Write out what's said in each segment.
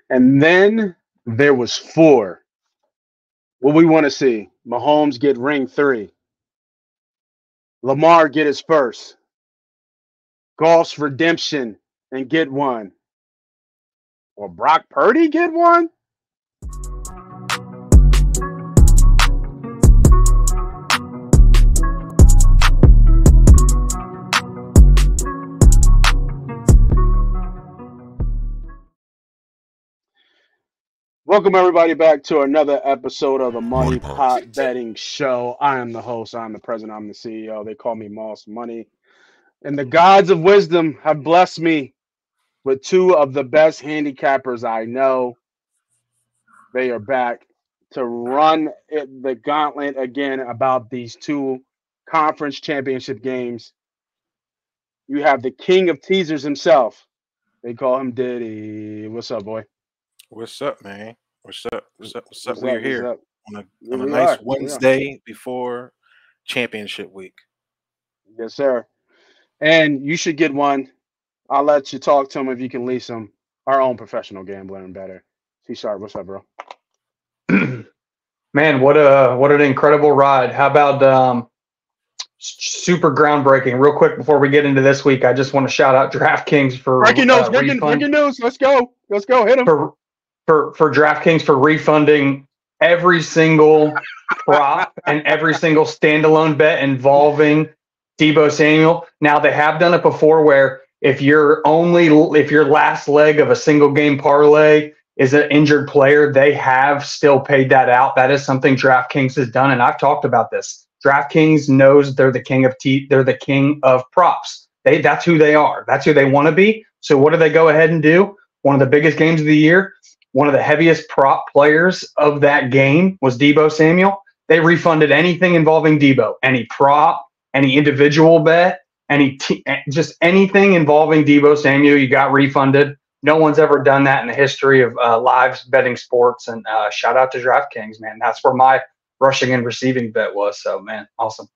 And then there was 4. What we want to see: Mahomes get ring 3, Lamar get his first, Goff's redemption and get one, or Brock Purdy get one. Welcome everybody back to another episode of the MoneyPot Betting Show. I am the host, I'm the president, I'm the CEO. They call me Moss Money. And the gods of wisdom have blessed me with 2 of the best handicappers I know. They are back to run the gauntlet again about these 2 conference championship games. You have the king of teasers himself. They call him Diddy. What's up, boy? What's up, man? What's up? What's up? What's up? What's We're up? here What's up? on a nice Wednesday before championship week. Yes, sir. And you should get one. I'll let you talk to him if you can lease him. Our own professional gambler and better. C-Sharp, what's up, bro? Man, what an incredible ride. How about super groundbreaking? Real quick before we get into this week, I just want to shout out DraftKings for breaking news. Let's go. Hit him. For DraftKings for refunding every single prop and every single standalone bet involving Deebo Samuel. Now they have done it before where if your last leg of a single game parlay is an injured player, they have still paid that out. That is something DraftKings has done, and I've talked about this. DraftKings knows they're the king of props. That's who they are. That's who they want to be. So what do they go ahead and do? One of the biggest games of the year, one of the heaviest prop players of that game was Deebo Samuel. They refunded anything involving Deebo, any prop, any individual bet, just anything involving Deebo Samuel, you got refunded. No one's ever done that in the history of live betting sports. And shout out to DraftKings, man. That's where my rushing and receiving bet was. So, man, awesome.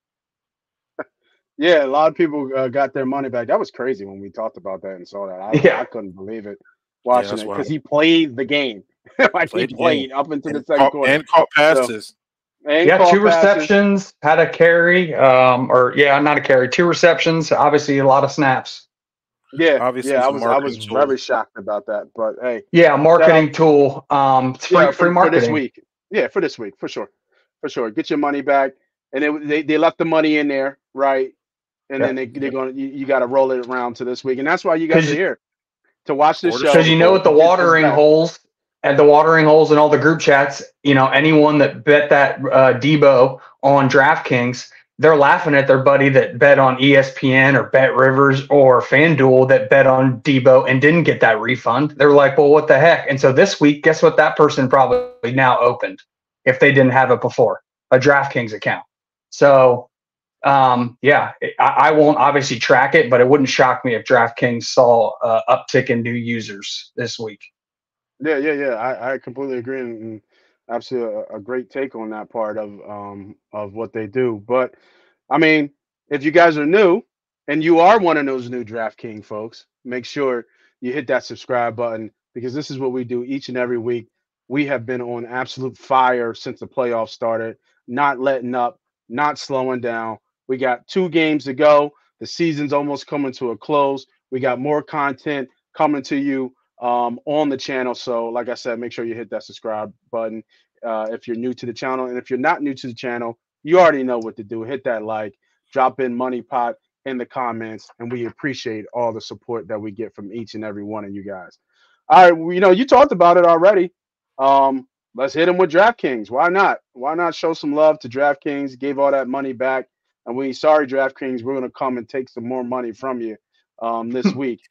Yeah, a lot of people got their money back. That was crazy when we talked about that and saw that. I couldn't believe it watching it because he played the game. He played up into the second quarter. And caught passes. So, 2 receptions, had a carry, not a carry, 2 receptions, obviously a lot of snaps. Yeah, obviously, I was very shocked about that, but hey, marketing tool, free marketing for this week. Yeah, for this week, for sure. Get your money back, and they left the money in there, right? And then they're going. You got to roll it around to this week, and that's why you guys are here to watch this show. Because you know what the watering holes and all the group chats, anyone that bet that Deebo on DraftKings, they're laughing at their buddy that bet on ESPN or Bet Rivers or FanDuel that bet on Deebo and didn't get that refund. They're like, well, what the heck? And so this week, guess what that person probably now opened if they didn't have it before? A DraftKings account. So, I won't obviously track it, but it wouldn't shock me if DraftKings saw uptick in new users this week. Yeah. I completely agree, and absolutely a great take on that part of what they do. But I mean, if you guys are new and you are one of those new DraftKings folks, make sure you hit that subscribe button because this is what we do each and every week. We have been on absolute fire since the playoffs started, not letting up, not slowing down. We got 2 games to go. The season's almost coming to a close. We got more content coming to you on the channel. So like I said, make sure you hit that subscribe button if you're new to the channel. And if you're not new to the channel, you already know what to do. Hit that like, drop in MoneyPot in the comments, and we appreciate all the support that we get from each and every one of you guys. All right, you talked about it already. Let's hit them with DraftKings. Why not? Why not show some love to DraftKings? Gave all that money back. And sorry, DraftKings, we're going to come and take some more money from you this week.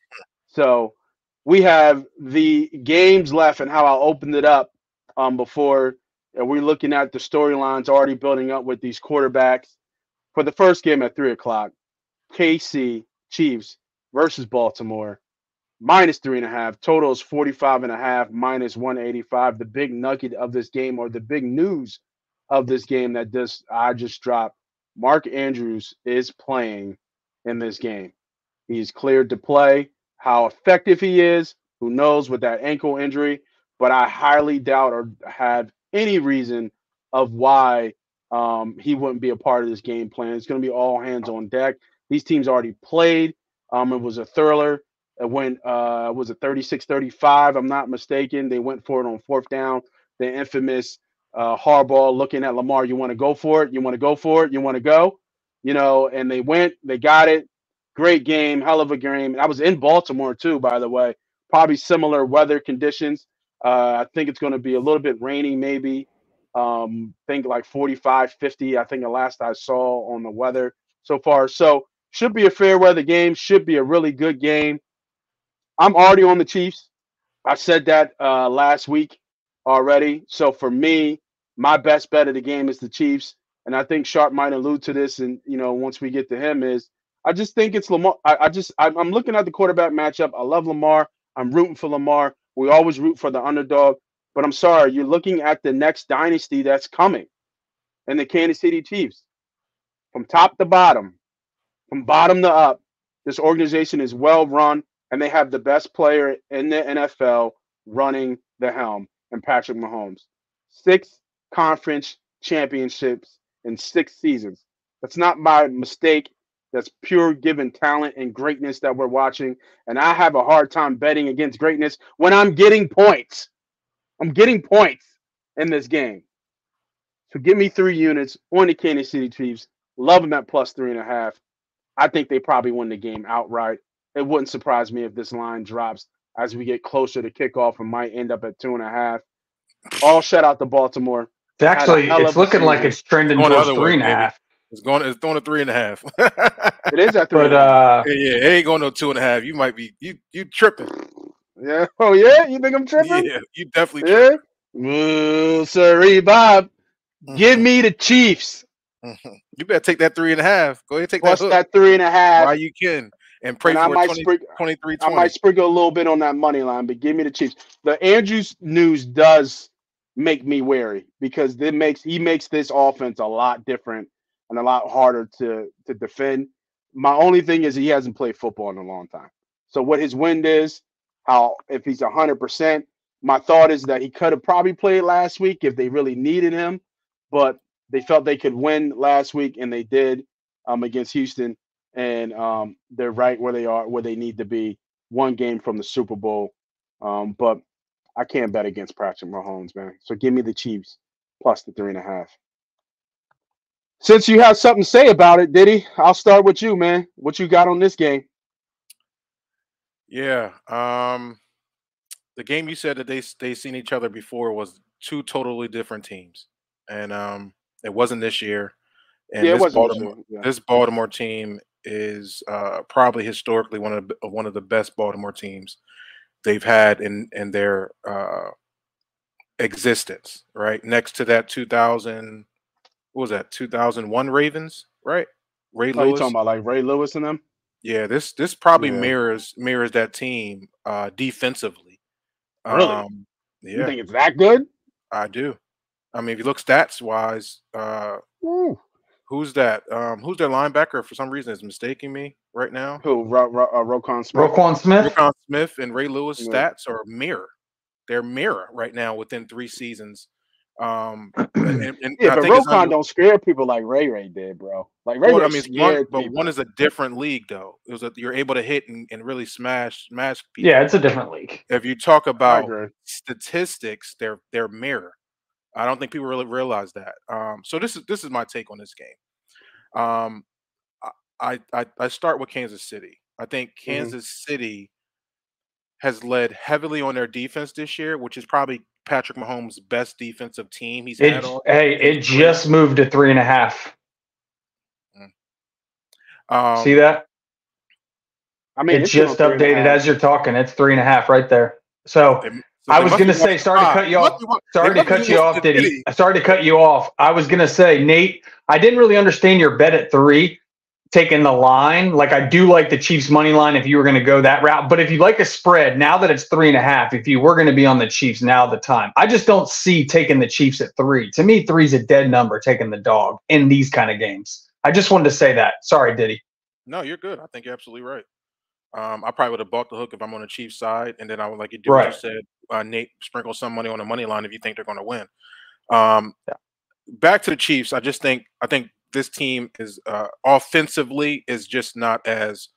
So we have the games left and how I opened it up before. We're looking at the storylines already building up with these quarterbacks. For the first game at 3 o'clock, KC Chiefs versus Baltimore, -3.5. Total is 45.5, -185. The big nugget of this game, or the big news of this game that I just dropped, Mark Andrews is playing in this game. He's cleared to play. How effective he is, who knows with that ankle injury. but I highly doubt or have any reason of why he wouldn't be a part of this game plan. It's going to be all hands on deck. These teams already played. It was a thriller. It went was it 36-35? I'm not mistaken. They went for it on fourth down. The infamous Harbaugh looking at Lamar. You want to go for it? You want to go for it? You want to go? And they went. They got it. Great game. Hell of a game. I was in Baltimore too, by the way. Probably similar weather conditions. I think it's going to be a little bit rainy, maybe. Think like 45, 50. I think the last I saw on the weather so far. So should be a fair weather game. Should be a really good game. I'm already on the Chiefs. I said that last week already. So for me, my best bet of the game is the Chiefs, and I think Sharp might allude to this. And once we get to him, is I just think it's Lamar. I'm looking at the quarterback matchup. I love Lamar. I'm rooting for Lamar. We always root for the underdog. But I'm sorry, you're looking at the next dynasty that's coming, and the Kansas City Chiefs, from top to bottom, from bottom to up. This organization is well run, and they have the best player in the NFL running the helm, and Patrick Mahomes. 6 conference championships in 6 seasons. That's not by mistake. That's pure given talent and greatness that we're watching. And I have a hard time betting against greatness when I'm getting points. I'm getting points in this game. So give me 3 units on the Kansas City Chiefs. Love them at plus 3.5. I think they probably win the game outright. It wouldn't surprise me if this line drops as we get closer to kickoff and might end up at 2.5. All shout out to Baltimore. It's looking like it's trending towards 3.5. It's going to 3.5. It is at 3.5. But it ain't going to 2.5. You might be you tripping. Yeah. Oh yeah. You think I'm tripping? Yeah, you definitely tripping. Ooh, sorry, Bob. Give me the Chiefs. You better take that 3.5. Go ahead, take plus that 3.5. While you can, and pray for 23-20. I might sprinkle a little bit on that money line, but give me the Chiefs. The Andrews news does make me wary because he makes this offense a lot different and a lot harder to defend. My only thing is he hasn't played football in a long time. So what his wind is, if he's 100%, my thought is that he could have probably played last week if they really needed him, but they felt they could win last week, and they did against Houston. And they're right where they are, where they need to be, 1 game from the Super Bowl. But I can't bet against Patrick Mahomes, man. So give me the Chiefs plus the 3.5. Since you have something to say about it, Diddy, I'll start with you, man. What you got on this game? Yeah. The game you said that they seen each other before was 2 totally different teams. And it wasn't this year. And this Baltimore team is probably historically one of the best Baltimore teams they've had in their existence, right? Next to that 2001 Ravens, right? Ray Lewis. You talking about like Ray Lewis and them? Yeah, this probably mirrors that team defensively. Really? Yeah. You think it's that good? I do. I mean, if you look stats wise, who's that? Who's their linebacker? For some reason, is mistaking me right now. Who? Roquan Smith. Roquan Smith and Ray Lewis stats are mirror. They're mirror right now within 3 seasons. But Roquan don't scare people like Ray did, bro. Like Ray, one is a different league, though. You're able to hit and really smash people. Yeah, it's a different league. If you talk about statistics, they're mirror. I don't think people really realize that. So this is my take on this game. I start with Kansas City. I think Kansas City has led heavily on their defense this year, which is probably Patrick Mahomes' best defensive team he's had all. It just moved to 3.5. See that? I mean, it just updated as you're talking. It's 3.5 right there. So I was going to say, sorry to cut you off. Sorry to cut you off, Diddy. Sorry to cut you off. I was going to say, Nate, I didn't really understand your bet at 3, taking the line. Like, I do like the Chiefs money line if you were going to go that route. But if you like a spread, now that it's 3.5, if you were going to be on the Chiefs, now the time. I just don't see taking the Chiefs at 3. To me, 3 is a dead number, taking the dog in these kind of games. I just wanted to say that. Sorry, Diddy. No, you're good. I think you're absolutely right. I probably would have bought the hook if I'm on the Chiefs side, and then I would, like you do what you said, Nate, sprinkle some money on the money line if you think they're going to win. Back to the Chiefs. I think this team is offensively is just not as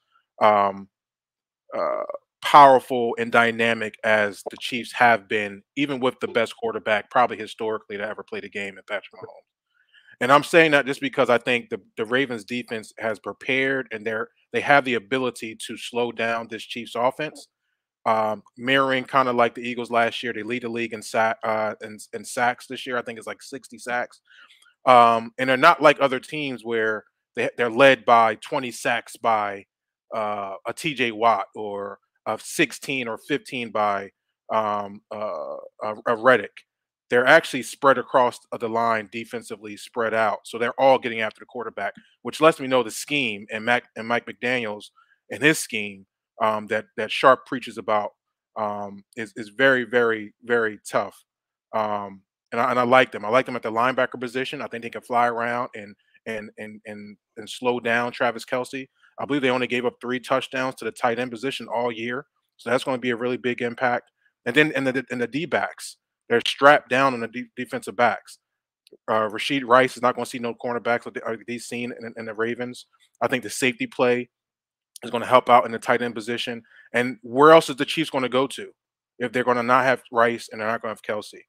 powerful and dynamic as the Chiefs have been, even with the best quarterback probably historically to ever play the game in Patrick Mahomes. And I'm saying that just because I think the Ravens defense has prepared and they have the ability to slow down this Chiefs offense, mirroring kind of like the Eagles last year. They lead the league in sacks this year. I think it's like 60 sacks. And they're not like other teams where they're led by 20 sacks by a TJ Watt or a 16 or 15 by a Reddick. They're actually spread across the line defensively, spread out. So they're all getting after the quarterback, which lets me know the scheme and Mike McDaniels and his scheme that Sharp preaches about is very, very, very tough. And I like them. I like them at the linebacker position. I think they can fly around and slow down Travis Kelce. I believe they only gave up 3 touchdowns to the tight end position all year, so that's going to be a really big impact. And then in the D backs, they're strapped down on the defensive backs. Rashid Rice is not going to see no cornerbacks like he's seen in the Ravens. I think the safety play is going to help out in the tight end position. And where else is the Chiefs going to go to if they're going to not have Rice and they're not going to have Kelce?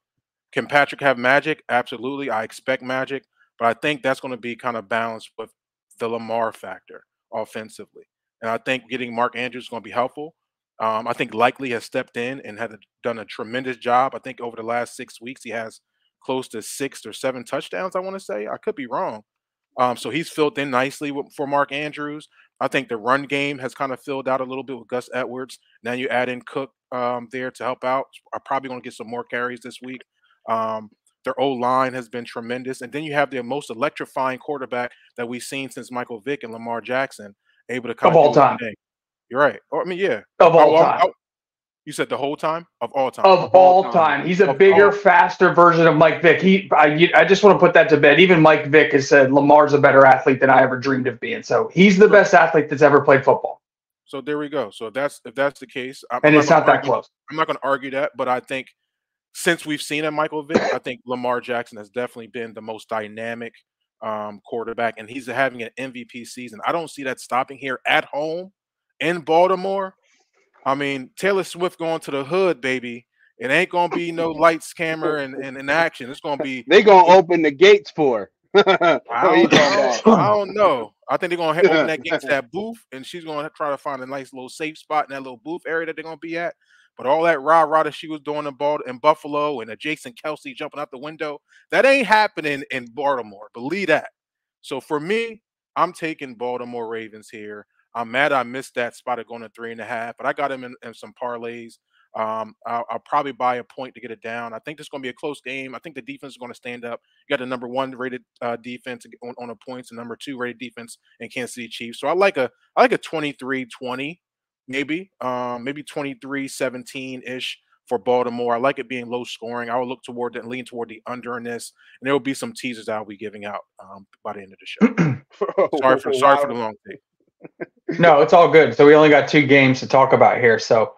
Can Patrick have magic? Absolutely. I expect magic, but I think that's going to be kind of balanced with the Lamar factor offensively. And I think getting Mark Andrews is going to be helpful. I think Likely has stepped in and done a tremendous job. I think over the last 6 weeks, he has close to 6 or 7 touchdowns, I want to say. I could be wrong. So he's filled in nicely for Mark Andrews. I think the run game has kind of filled out a little bit with Gus Edwards. Now you add in Cook there to help out. I'm probably going to get some more carries this week. Their O-line has been tremendous. And then you have the most electrifying quarterback that we've seen since Michael Vick and Lamar Jackson, able to kind of all time. You're right. I mean, yeah. Of all time. You said the whole time? Of all time. Of all time. He's a bigger, faster version of Mike Vick. I just want to put that to bed. Even Mike Vick has said Lamar's a better athlete than I ever dreamed of being. So he's the best athlete that's ever played football. So there we go. So if that's the case, it's not that close. I'm not going to argue that, but I think since we've seen a Michael Vick, I think Lamar Jackson has definitely been the most dynamic quarterback, and he's having an MVP season. I don't see that stopping here at home in Baltimore. I mean, Taylor Swift going to the hood, baby. It ain't gonna be no lights, camera, and action. It's gonna be they gonna open the gates for. I don't know. I think they're gonna open that gate to that booth, and she's gonna try to find a nice little safe spot in that little booth area that they're gonna be at. But all that rah-rah that she was doing in Buffalo and Jason Kelce jumping out the window, that ain't happening in Baltimore. Believe that. So for me, I'm taking Baltimore Ravens here. I'm mad I missed that spot of going to 3.5, but I got him in some parlays. I'll probably buy a point to get it down. I think this is going to be a close game. I think the defense is going to stand up. You got the number 1 rated defense on the points and number 2 rated defense in Kansas City Chiefs. So I like a 23-20, maybe 23-17-ish for Baltimore. I like it being low scoring. I will look toward and lean toward the under in this, and there will be some teasers I'll be giving out by the end of the show. Sorry for the long take. No, it's all good. So we only got 2 games to talk about here. So,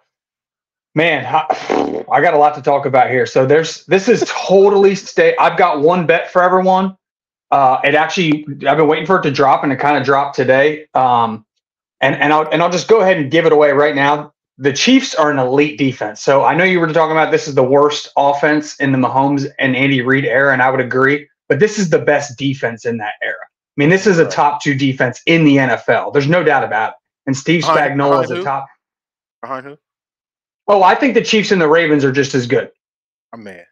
man, I got a lot to talk about here. So this is totally I've got one bet for everyone. I've been waiting for it to drop, and it kind of dropped today. And I'll just go ahead and give it away right now. The Chiefs are an elite defense. So I know you were talking about this is the worst offense in the Mahomes and Andy Reid era, and I would agree. But this is the best defense in that era. I mean, this is a top 2 defense in the NFL. There's no doubt about it. And Steve Spagnuolo is a top. Behind who? Oh, I think the Chiefs and the Ravens are just as good. My man.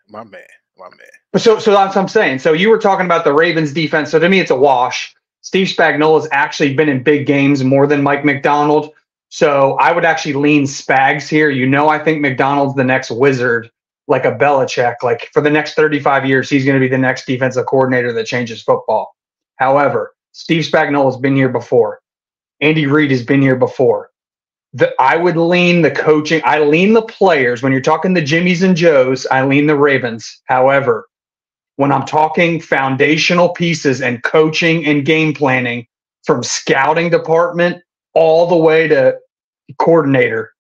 So that's what I'm saying. So you were talking about the Ravens defense. So to me, it's a wash. Steve Spagnuolo has actually been in big games more than Mike McDonald. So I would actually lean Spags here. I think McDonald's the next wizard, like a Belichick. Like for the next 35 years, he's going to be the next defensive coordinator that changes football. However, Steve Spagnuolo has been here before. Andy Reid has been here before. I would lean the coaching. I lean the players. When you're talking the Jimmies and Joes, I lean the Ravens. However, when I'm talking foundational pieces and coaching and game planning from scouting department all the way to coordinator,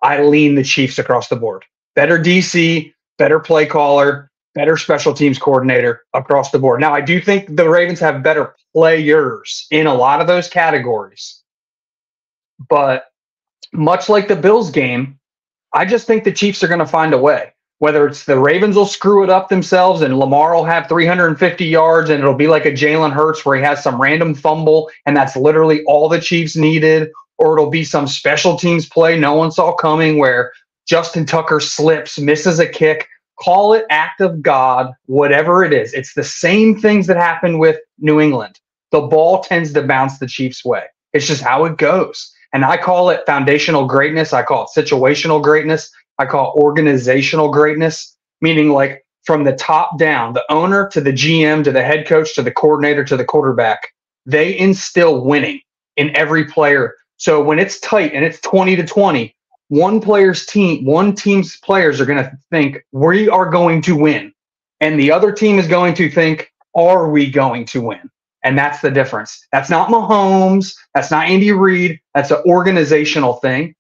I lean the Chiefs across the board. better DC, better play caller, better special teams coordinator across the board. Now, I do think the Ravens have better players in a lot of those categories. But much like the Bills game, I just think the Chiefs are going to find a way. Whether it's the Ravens will screw it up themselves and Lamar will have 350 yards and it'll be like a Jalen Hurts where he has some random fumble and that's literally all the Chiefs needed, or it'll be some special teams play no one saw coming where Justin Tucker slips, misses a kick. Call it act of God, whatever it is. It's the same things that happen with New England. The ball tends to bounce the Chiefs' way. It's just how it goes. And I call it foundational greatness. I call it situational greatness. I call it organizational greatness, meaning like from the top down, the owner to the GM to the head coach to the coordinator to the quarterback, they instill winning in every player. So when it's tight and it's 20-20, one team's players are going to think we are going to win. And the other team is going to think, are we going to win? And that's the difference. That's not Mahomes. That's not Andy Reid. That's an organizational thing.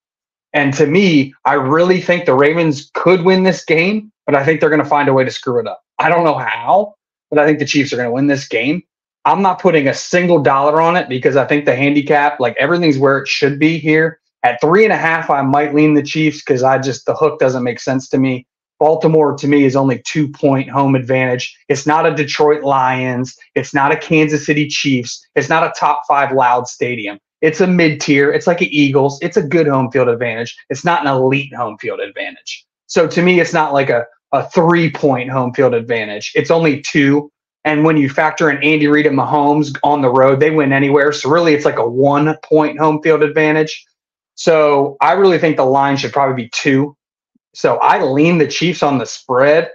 And to me, I really think the Ravens could win this game, but I think they're going to find a way to screw it up. I don't know how, but I think the Chiefs are going to win this game. I'm not putting a single dollar on it because I think the handicap, like everything's where it should be here. At 3.5, I might lean the Chiefs because the hook doesn't make sense to me. Baltimore, to me, is only 2-point home advantage. It's not a Detroit Lions. It's not a Kansas City Chiefs. It's not a top 5 loud stadium. It's a mid-tier. It's like an Eagles. It's a good home field advantage. It's not an elite home field advantage. So to me, it's not like a 3-point home field advantage. It's only 2. And when you factor in Andy Reid and Mahomes on the road, they win anywhere. So really, it's like a 1-point home field advantage. So I really think the line should probably be 2. So I lean the Chiefs on the spread,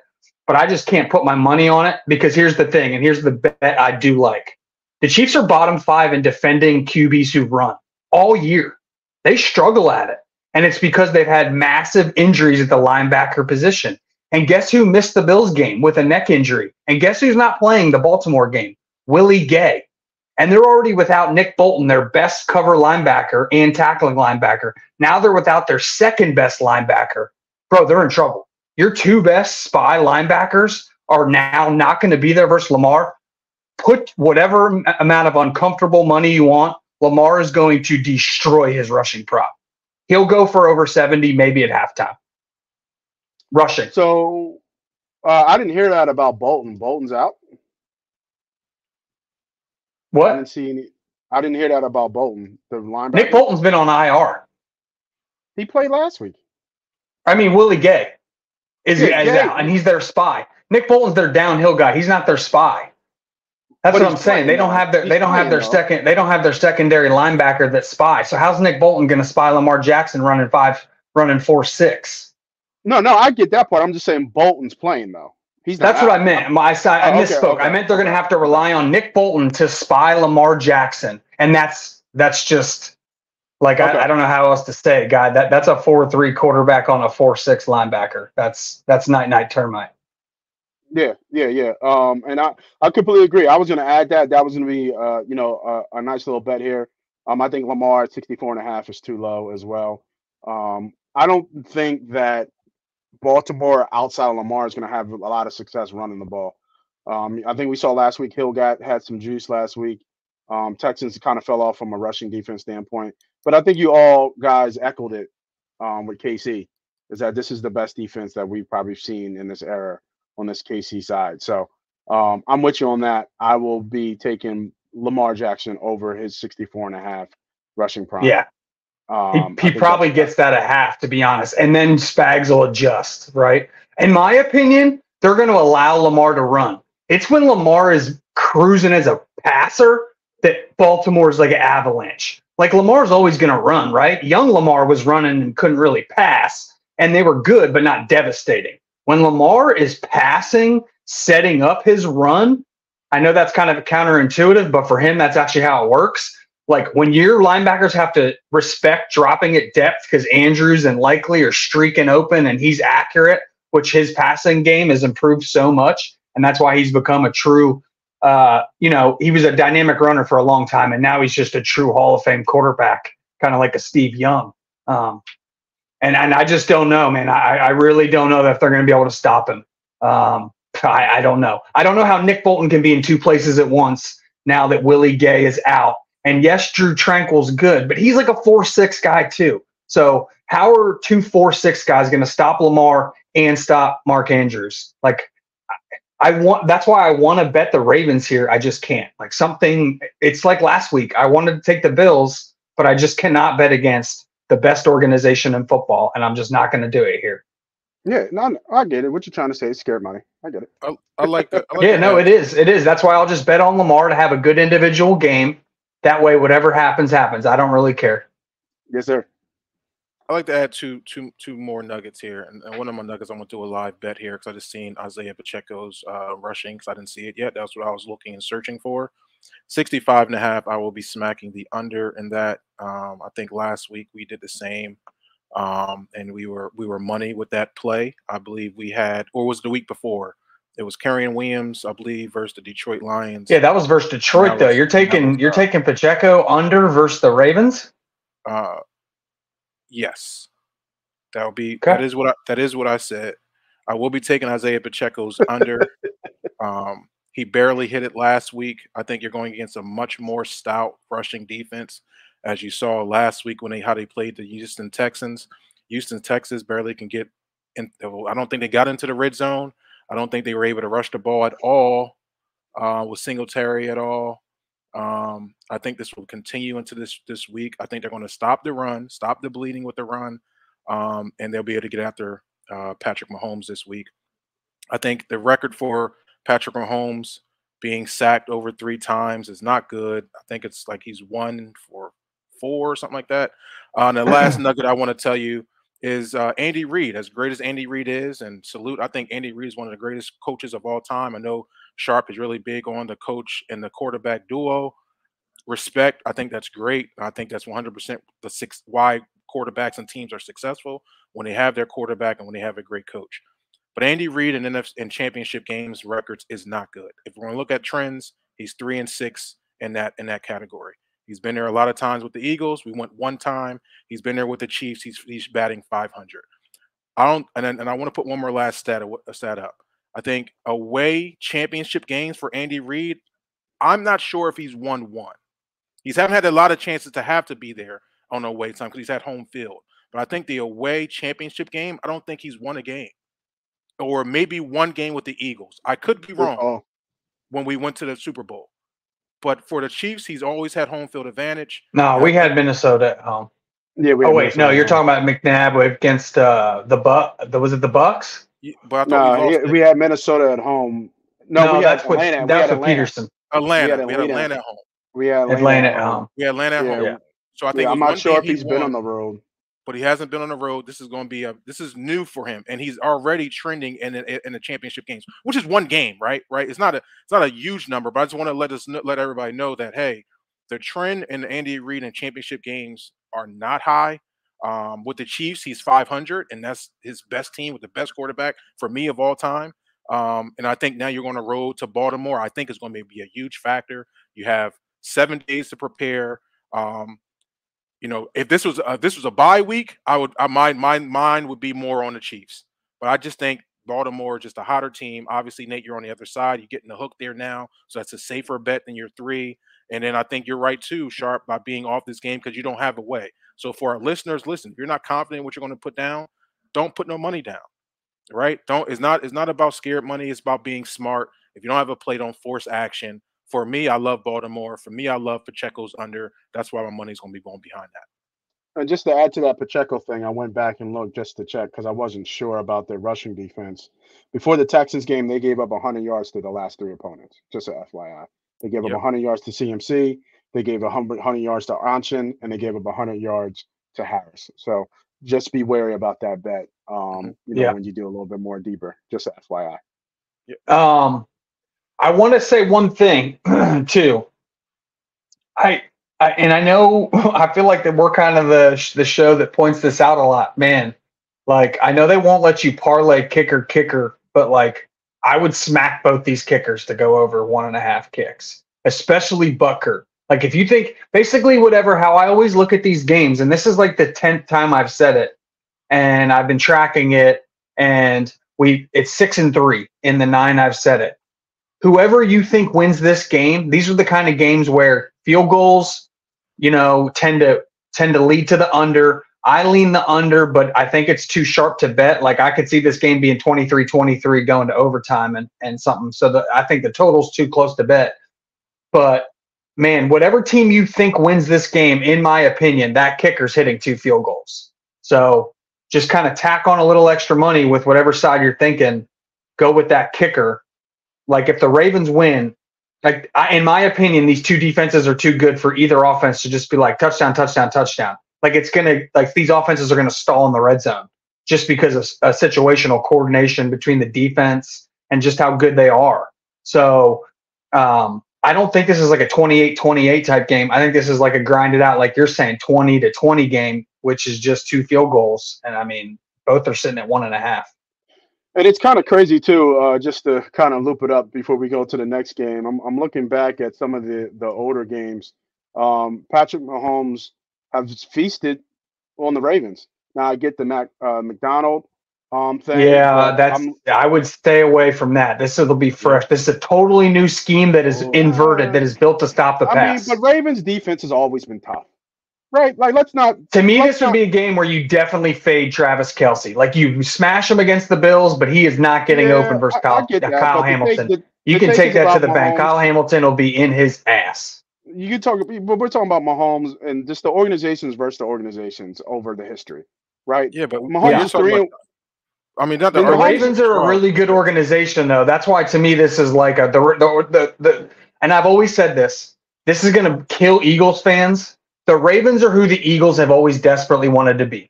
but I just can't put my money on it because here's the thing, and here's the bet I do like. The Chiefs are bottom 5 in defending QBs who run all year. They struggle at it, and it's because they've had massive injuries at the linebacker position. And guess who missed the Bills game with a neck injury? And guess who's not playing the Baltimore game? Willie Gay. And they're already without Nick Bolton, their best cover linebacker and tackling linebacker. Now they're without their second best linebacker. Bro, they're in trouble. Your 2 best spy linebackers are now not going to be there versus Lamar. Put whatever amount of uncomfortable money you want. Lamar is going to destroy his rushing prop. He'll go for over 70, maybe at halftime. Rushing. So I didn't hear that about Bolton. Bolton's out? What? I didn't hear that about Bolton, the linebacker. Nick Bolton's been on IR. He played last week. I mean, Willie Gay is out, and he's their spy. Nick Bolton's their downhill guy. He's not their spy. That's what I'm saying. They don't have their secondary linebacker that spy. So how's Nick Bolton going to spy Lamar Jackson running 4.6? No, I get that part. I'm just saying Bolton's playing though. That's what I meant. I misspoke. Okay. I meant they're going to have to rely on Nick Bolton to spy Lamar Jackson, and that's just. Like, okay. I don't know how else to say it, guy. That's a 4.3 quarterback on a 4.6 linebacker. That's night termite. Yeah. And I completely agree. I was going to add that. That was going to be, a nice little bet here. I think Lamar at 64.5 is too low as well. I don't think that Baltimore outside of Lamar is going to have a lot of success running the ball. I think we saw last week Hill had some juice last week. Texans kind of fell off from a rushing defense standpoint. But I think you all guys echoed it with KC, is that this is the best defense that we've probably seen in this era on this KC side. So I'm with you on that. I will be taking Lamar Jackson over his 64.5 rushing prime. Yeah. He probably gets that at half, to be honest. And then Spags will adjust, right? In my opinion, they're going to allow Lamar to run. It's when Lamar is cruising as a passer that Baltimore is like an avalanche. Like Lamar's always going to run, right? Young Lamar was running and couldn't really pass, and they were good, but not devastating. When Lamar is passing, setting up his run, I know that's kind of counterintuitive, but for him, that's actually how it works. Like when your linebackers have to respect dropping at depth because Andrews and Likely are streaking open and he's accurate, which his passing game has improved so much. And that's why he's become a true he was a dynamic runner for a long time, and now he's just a true Hall of Fame quarterback, kind of like a Steve Young. And I just don't know, man. I really don't know that they're going to be able to stop him. I don't know. I don't know how Nick Bolton can be in two places at once now that Willie Gay is out. And yes, Drew Tranquil's good, but he's like a 4-6 guy too. So how are 2 4-6 guys going to stop Lamar and stop Mark Andrews? Like, that's why I want to bet the Ravens here. I just can't. Like something, it's like last week. I wanted to take the Bills, but I just cannot bet against the best organization in football, and I'm just not going to do it here. Yeah, no, I get it. What you're trying to say is scared money. I get it. I like that. Yeah, no, it is. It is. That's why I'll just bet on Lamar to have a good individual game. That way, whatever happens, happens. I don't really care. Yes, sir. I like to add two more nuggets here, and one of my nuggets I'm gonna do a live bet here because I just seen Isaiah Pacheco's rushing because I didn't see it yet. That's what I was looking and searching for. 65.5. I will be smacking the under in that. I think last week we did the same, and we were money with that play. I believe we had, or was the week before? It was Kerryon Williams, I believe, versus the Detroit Lions. Yeah, that was versus Detroit, though. You're taking Pacheco under versus the Ravens. Yes, that will be. Okay. That is what I said. I will be taking Isaiah Pacheco's under. He barely hit it last week. I think you're going against a much more stout rushing defense, as you saw last week when how they played the Houston Texans. Houston, Texas barely can get in. I don't think they got into the red zone. I don't think they were able to rush the ball at all with Singletary at all. I think this will continue into this week. I think they're going to stop the run, stop the bleeding with the run, and they'll be able to get after Patrick Mahomes this week. I think the record for Patrick Mahomes being sacked over 3 times is not good. I think it's like he's 1 for 4 or something like that. And the last nugget I want to tell you is Andy Reid. As great as Andy Reid is, and salute, I think Andy Reid is one of the greatest coaches of all time. I know Sharp is really big on the coach and the quarterback duo. Respect, I think that's great. I think that's 100% why quarterbacks and teams are successful, when they have their quarterback and when they have a great coach. But Andy Reid in championship games records is not good. If we're going to look at trends, he's 3-6 in that category. He's been there a lot of times with the Eagles. We went one time. He's been there with the Chiefs. He's batting 500. I want to put one more last stat up. I think away championship games for Andy Reid, I'm not sure if he's won one. He's haven't had a lot of chances to have to be there on away time because he's at home field. But I think the away championship game, I don't think he's won a game. Or maybe one game with the Eagles. I could be wrong when we went to the Super Bowl. But for the Chiefs, he's always had home field advantage. No, we had Minnesota at home. Yeah. You're talking about McNabb against was it the Bucks? Yeah, but I thought we had Minnesota at home. No, that's with Peterson. Atlanta. We had Atlanta at home. We had Atlanta at home. We had Atlanta at home. Yeah. So I think I'm not sure if he's been on the road. But he hasn't been on the road. This is going to be this is new for him, and he's already trending in the championship games, which is one game, right? It's not a huge number, but I just want to let everybody know that hey, the trend in Andy Reid in championship games are not high. With the Chiefs, he's 500, and that's his best team with the best quarterback for me of all time. And I think now you're going to road to Baltimore. I think it's going to be a huge factor. You have 7 days to prepare. If this was a bye week, my mind would be more on the Chiefs. But I just think Baltimore is just a hotter team. Obviously, Nate, you're on the other side. You're getting the hook there now, so that's a safer bet than your 3. And then I think you're right too, Sharp, by being off this game because you don't have a way. So for our listeners, listen, if you're not confident in what you're going to put down, don't put no money down. Right? It's not about scared money. It's about being smart. If you don't have a play, don't force action. For me, I love Baltimore. For me, I love Pacheco's under. That's why my money's going to be going behind that. And just to add to that Pacheco thing, I went back and looked just to check because I wasn't sure about their rushing defense. Before the Texans game, they gave up 100 yards to the last 3 opponents. Just a FYI. They gave up 100 yards to CMC. They gave 100 yards to Anshin, and they gave up 100 yards to Harris. So just be wary about that bet. When you do a little bit more deeper. Just a FYI. Yeah. I want to say one thing too. I know I feel like that we're kind of the show that points this out a lot, man. Like I know they won't let you parlay kicker, but like I would smack both these kickers to go over 1.5 kicks, especially Butker. Like if you think basically how I always look at these games, and this is like the 10th time I've said it, and I've been tracking it, and it's 6-3 in the 9 I've said it. Whoever you think wins this game, these are the kind of games where field goals, tend to lead to the under. I lean the under, but I think it's too sharp to bet. Like, I could see this game being 23-23 going to overtime and something. So I think the total's too close to bet. But man, whatever team you think wins this game, in my opinion, that kicker's hitting 2 field goals. So just kind of tack on a little extra money with whatever side you're thinking. Go with that kicker. Like, if the Ravens win, in my opinion, these 2 defenses are too good for either offense to just be like touchdown, touchdown, touchdown. Like, it's going to, like, these offenses are going to stall in the red zone just because of a situational coordination between the defense and just how good they are. So I don't think this is like a 28-28 type game. I think this is like a grinded out, like you're saying, 20-20 game, which is just 2 field goals. And I mean, both are sitting at 1.5. And it's kind of crazy too. Just to kind of loop it up before we go to the next game, I'm looking back at some of the older games. Patrick Mahomes has feasted on the Ravens. Now I get the McDonald thing. Yeah, I would stay away from that. Will be fresh. This is a totally new scheme that is inverted, that is built to stop the pass. But Ravens defense has always been tough. Right, like let's not. To me, this would be a game where you definitely fade Travis Kelce. Like, you smash him against the Bills, but he is not getting open versus Kyle Hamilton. You can take that to the bank. Kyle Hamilton will be in his ass. You can talk, but we're talking about Mahomes and just the organizations versus the organizations over the history, right? Yeah, but Mahomes is 3. I mean, the Ravens are a really good organization, though. That's why, to me, this is like and I've always said this. This is going to kill Eagles fans. The Ravens are who the Eagles have always desperately wanted to be.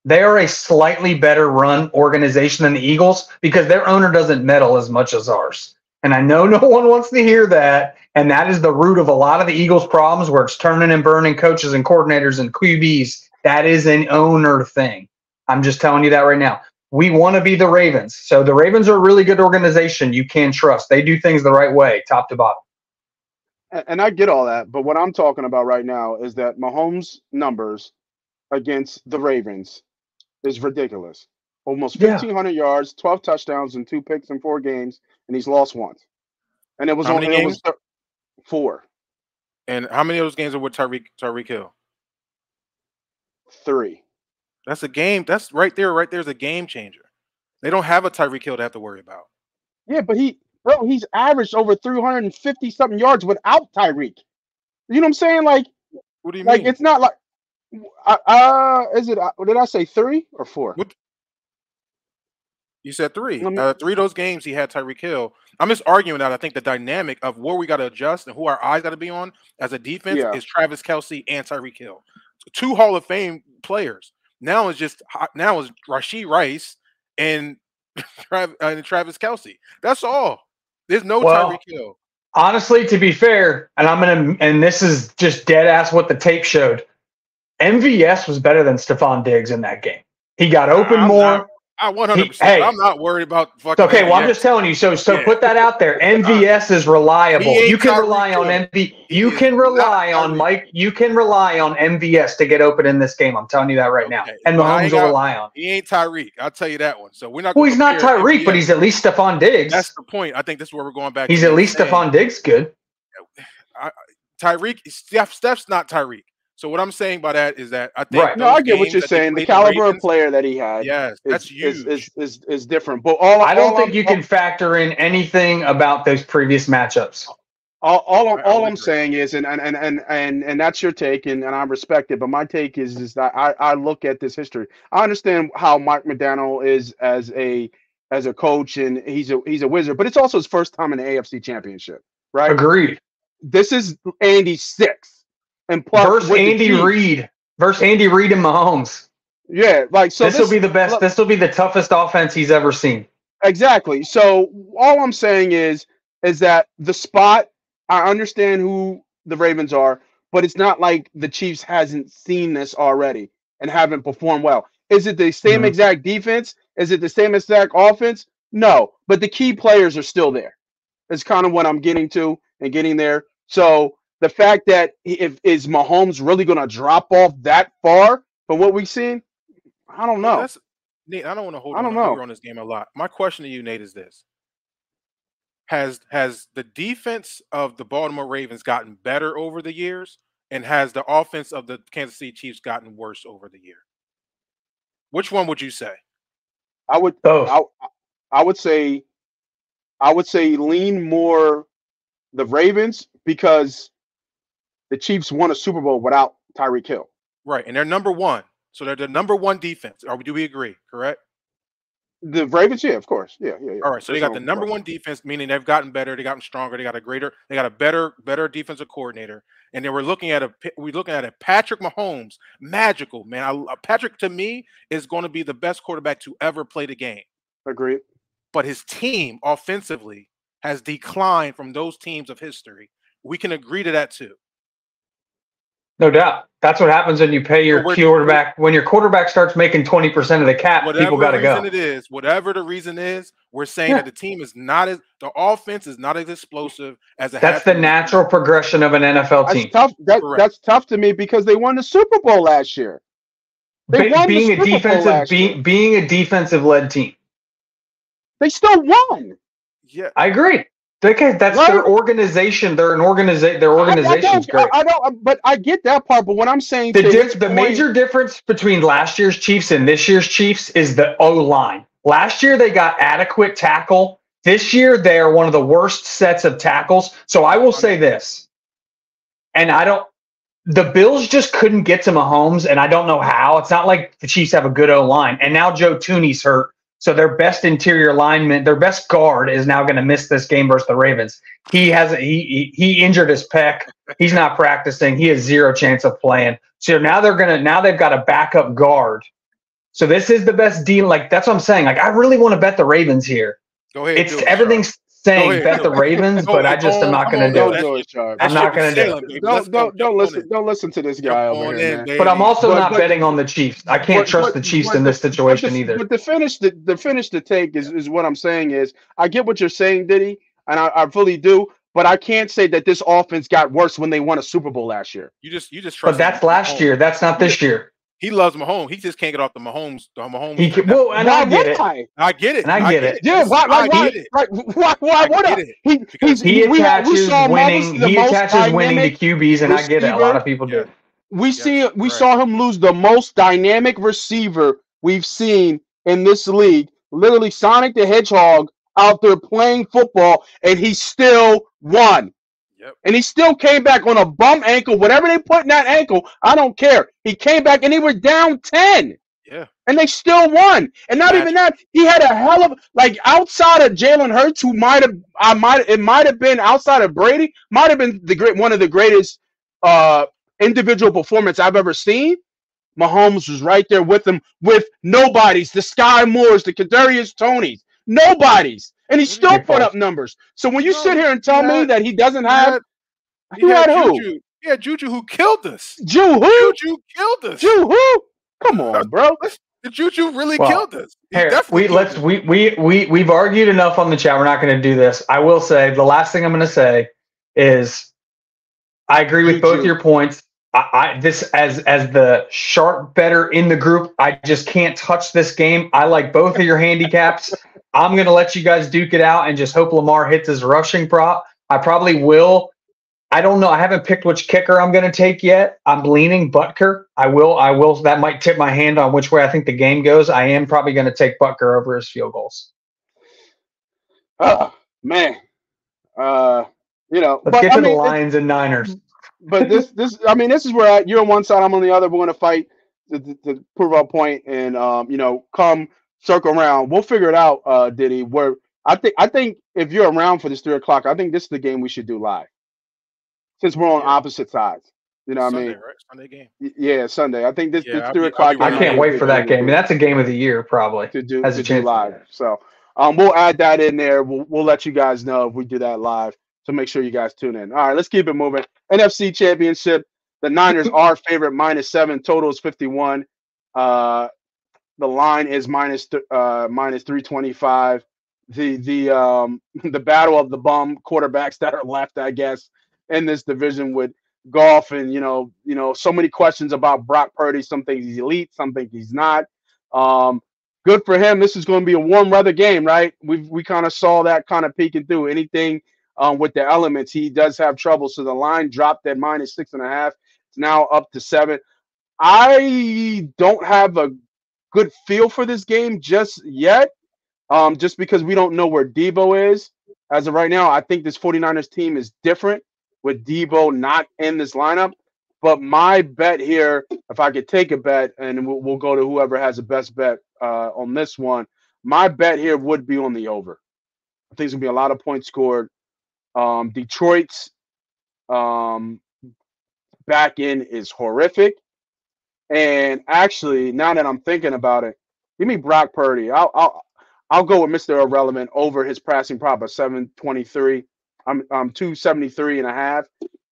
They are a slightly better run organization than the Eagles because their owner doesn't meddle as much as ours. And I know no one wants to hear that. And that is the root of a lot of the Eagles' problems, where it's turning and burning coaches and coordinators and QBs. That is an owner thing. I'm just telling you that right now. We want to be the Ravens. So the Ravens are a really good organization you can trust. They do things the right way, top to bottom. And I get all that, but what I'm talking about right now is that Mahomes' numbers against the Ravens is ridiculous. Almost 1,500 yards, 12 touchdowns, and 2 picks in 4 games, and he's lost once. And it was how many games? It was 4. And how many of those games are with Tyreek Hill? 3. That's a game. That's right there. Right there's a game changer. They don't have a Tyreek Hill to have to worry about. Yeah, but he's averaged over 350-something yards without Tyreek. You know what I'm saying? Like, what do you mean? Like, it's not like is it? Did I say 3 or 4? What? You said 3. 3 of those games he had Tyreek Hill. I'm just arguing that I think the dynamic of where we got to adjust and who our eyes got to be on as a defense is Travis Kelce and Tyreek Hill, 2 Hall of Fame players. Now it's Rashee Rice and Travis Kelce. That's all. There's no Tyreek Hill. Honestly, to be fair, and this is just dead ass what the tape showed. MVS was better than Stephon Diggs in that game. He got open more. 100%. I'm not worried about fucking. Okay, well, I'm just telling you. So put that out there. MVS is reliable. You can rely on MV. You can rely on Mike. You can rely on MVS to get open in this game. I'm telling you that right now. And Mahomes will rely on. He ain't Tyreek. I'll tell you that one. So we're not. Well, he's not Tyreek, but he's at least Stephon Diggs. That's the point. I think this is where we're going back. He's at least Stephon Diggs good. Tyreek. Steph's not Tyreek. So what I'm saying by that is that I think right. No, I get what you're saying. The caliber of player that he had, that's huge. Is different. But I don't think you can factor in anything about those previous matchups. All I'm saying is, and that's your take, and I respect it. But my take is that I look at this history. I understand how Mike McDaniel is as a coach, and he's a wizard. But it's also his first time in the AFC Championship, right? Agreed. This is Andy's 6th. And plus versus Andy Reid and Mahomes. Yeah, like so. This will be the best. This will be the toughest offense he's ever seen. Exactly. So all I'm saying is that the spot. I understand who the Ravens are, but it's not like the Chiefs hasn't seen this already and haven't performed well. Is it the same exact defense? Is it the same exact offense? No, but the key players are still there. It's kind of what I'm getting to and getting there. So. The fact that is Mahomes really going to drop off that far from what we've seen? I don't But know. that's Nate. I don't want to hold I on don't to linger know. on this game a lot. My question to you, Nate, is this: Has the defense of the Baltimore Ravens gotten better over the years, and has the offense of the Kansas City Chiefs gotten worse over the year? Which one would you say? I would Both. I would say lean more the Ravens because the Chiefs won a Super Bowl without Tyreek Hill. Right, and they're number one, so they're the number one defense. Do we agree? Correct. The Ravens, yeah, of course, yeah. All right, so they There's got the no number one question. defense, meaning they've gotten better, they gotten stronger, they got a better defensive coordinator, and then we're looking at a Patrick Mahomes, magical man. Patrick to me is going to be the best quarterback to ever play the game, Agreed. but his team offensively has declined from those teams of history. We can agree to that too. No doubt. That's what happens when you pay your quarterback. When your quarterback starts making 20% of the cap, people got to go. Whatever the reason is, we're saying that the team is not as the offense is not as explosive as it. That's the natural progression of an NFL team. That's tough. That's tough to me because they won the Super Bowl last year. Being a defensive led team, they still won. Yeah, I agree. That's right. Their organization. Their organization's great. I don't, but I get that part. But what I'm saying, the major difference between last year's Chiefs and this year's Chiefs is the O-line. Last year they got adequate tackle. This year they are one of the worst sets of tackles. So I will say this, and the Bills just couldn't get to Mahomes, and I don't know how. It's not like the Chiefs have a good O-line, and now Joe Tooney's hurt. So their best interior lineman, their best guard is now going to miss this game versus the Ravens. He injured his pec. He's not practicing. He has zero chance of playing. So now they've got a backup guard. So this is the best deal. Like, that's what I'm saying. Like, I really want to bet the Ravens here. Go ahead. Everything's saying bet the Ravens, but I just am not going to do it. I'm not going to do it. Don't listen to this guy over here, man. But I'm also not betting on the Chiefs. I can't trust the Chiefs in this situation either. But to finish the take is what I'm saying is I get what you're saying, Diddy, and I fully do. But I can't say that this offense got worse when they won a Super Bowl last year. You just trust. But that's last year. That's not this year. He loves Mahomes. He just can't get off the Mahomes. I get it. I get it. And I get it. Yeah, why get it? Why would he attaches winning to QBs, and I get it. A lot of people do. We saw him lose the most dynamic receiver we've seen in this league. Literally, Sonic the Hedgehog out there playing football, and he still won. Yep. And he still came back on a bum ankle. Whatever they put in that ankle, I don't care. He came back and they were down 10. Yeah. And they still won. And not even that, he had a hell of outside of Jalen Hurts, who it might have been outside of Brady, might have been one of the greatest individual performance I've ever seen. Mahomes was right there with him with nobodies, the Sky Moores, the Kadarius Tonys, nobodies. And he still put up numbers. So when you sit here and tell me that he doesn't have, he had who? Yeah, Juju who killed us. Juju killed us. Juju? Come on, bro. The Juju really killed us. We've argued enough on the chat. We're not going to do this. I will say the last thing I'm going to say is I agree with both your points. This as the sharp better in the group, I just can't touch this game. I like both of your handicaps. I'm going to let you guys duke it out and just hope Lamar hits his rushing prop. I probably will. I don't know. I haven't picked which kicker I'm going to take yet. I'm leaning Butker. I will. That might tip my hand on which way I think the game goes. I am probably going to take Butker over his field goals. Oh, man. Let's get to the Lions and Niners. But this is where you're on one side, I'm on the other. We're going to fight to prove our point and, come circle around. We'll figure it out, Diddy. Where I think if you're around for this 3 o'clock, I think this is the game we should do live. Since we're on opposite sides. You know what I mean? Right? Sunday game. Yeah, Sunday. I think this 3 o'clock. I can't wait for that game. That's a game of the year, probably. To do live. So we'll add that in there. We'll let you guys know if we do that live. So make sure you guys tune in. All right, let's keep it moving. NFC Championship. The Niners are favorite -7. Total is 51. The line is minus 325. The battle of the bum quarterbacks that are left, I guess, in this division with Goff and so many questions about Brock Purdy. Some think he's elite, some think he's not. Good for him. This is going to be a warm weather game, right? We kind of saw that kind of peeking through. Anything with the elements, he does have trouble. So the line dropped at -6.5. It's now up to 7. I don't have a good feel for this game just yet, just because we don't know where Debo is as of right now. I think this 49ers team is different with Debo not in this lineup. But my bet here, if I could take a bet, and we'll go to whoever has the best bet on this one, my bet here would be on the over. I think it's going to be a lot of points scored. Detroit's back end is horrific. And actually, now that I'm thinking about it, give me Brock Purdy. I'll go with Mr. Irrelevant over his passing prop of 723. I'm 273.5,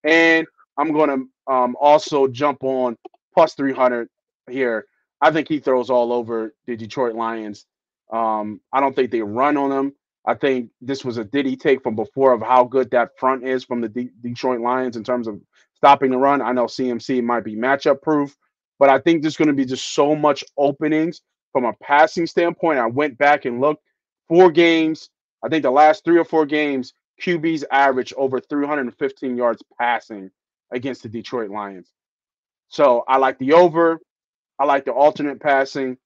and I'm going to also jump on plus 300 here. I think he throws all over the Detroit Lions. I don't think they run on them. I think this was a Diddy take from before of how good that front is from the Detroit Lions in terms of stopping the run. I know CMC might be matchup proof, but I think there's going to be just so much openings from a passing standpoint. I went back and looked 4 games. I think the last 3 or 4 games, QBs average over 315 yards passing against the Detroit Lions. So I like the over. I like the alternate passing.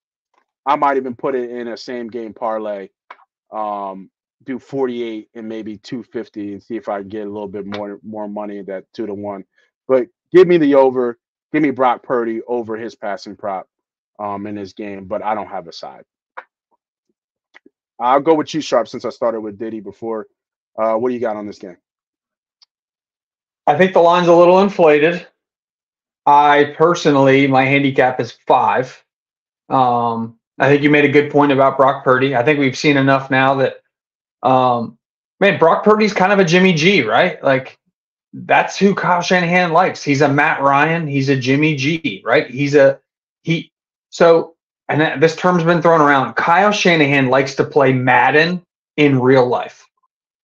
I might even put it in a same game parlay. Do 48 and maybe 250 and see if I can get a little bit more money at that 2-1. But give me the over. Give me Brock Purdy over his passing prop in this game, but I don't have a side. I'll go with you, Sharp, since I started with Diddy before. What do you got on this game? I think the line's a little inflated. I personally, my handicap is 5. I think you made a good point about Brock Purdy. I think we've seen enough now that, Brock Purdy's kind of a Jimmy G, right? Like, that's who Kyle Shanahan likes. He's a Matt Ryan. He's a Jimmy G, right? And this term's been thrown around. Kyle Shanahan likes to play Madden in real life.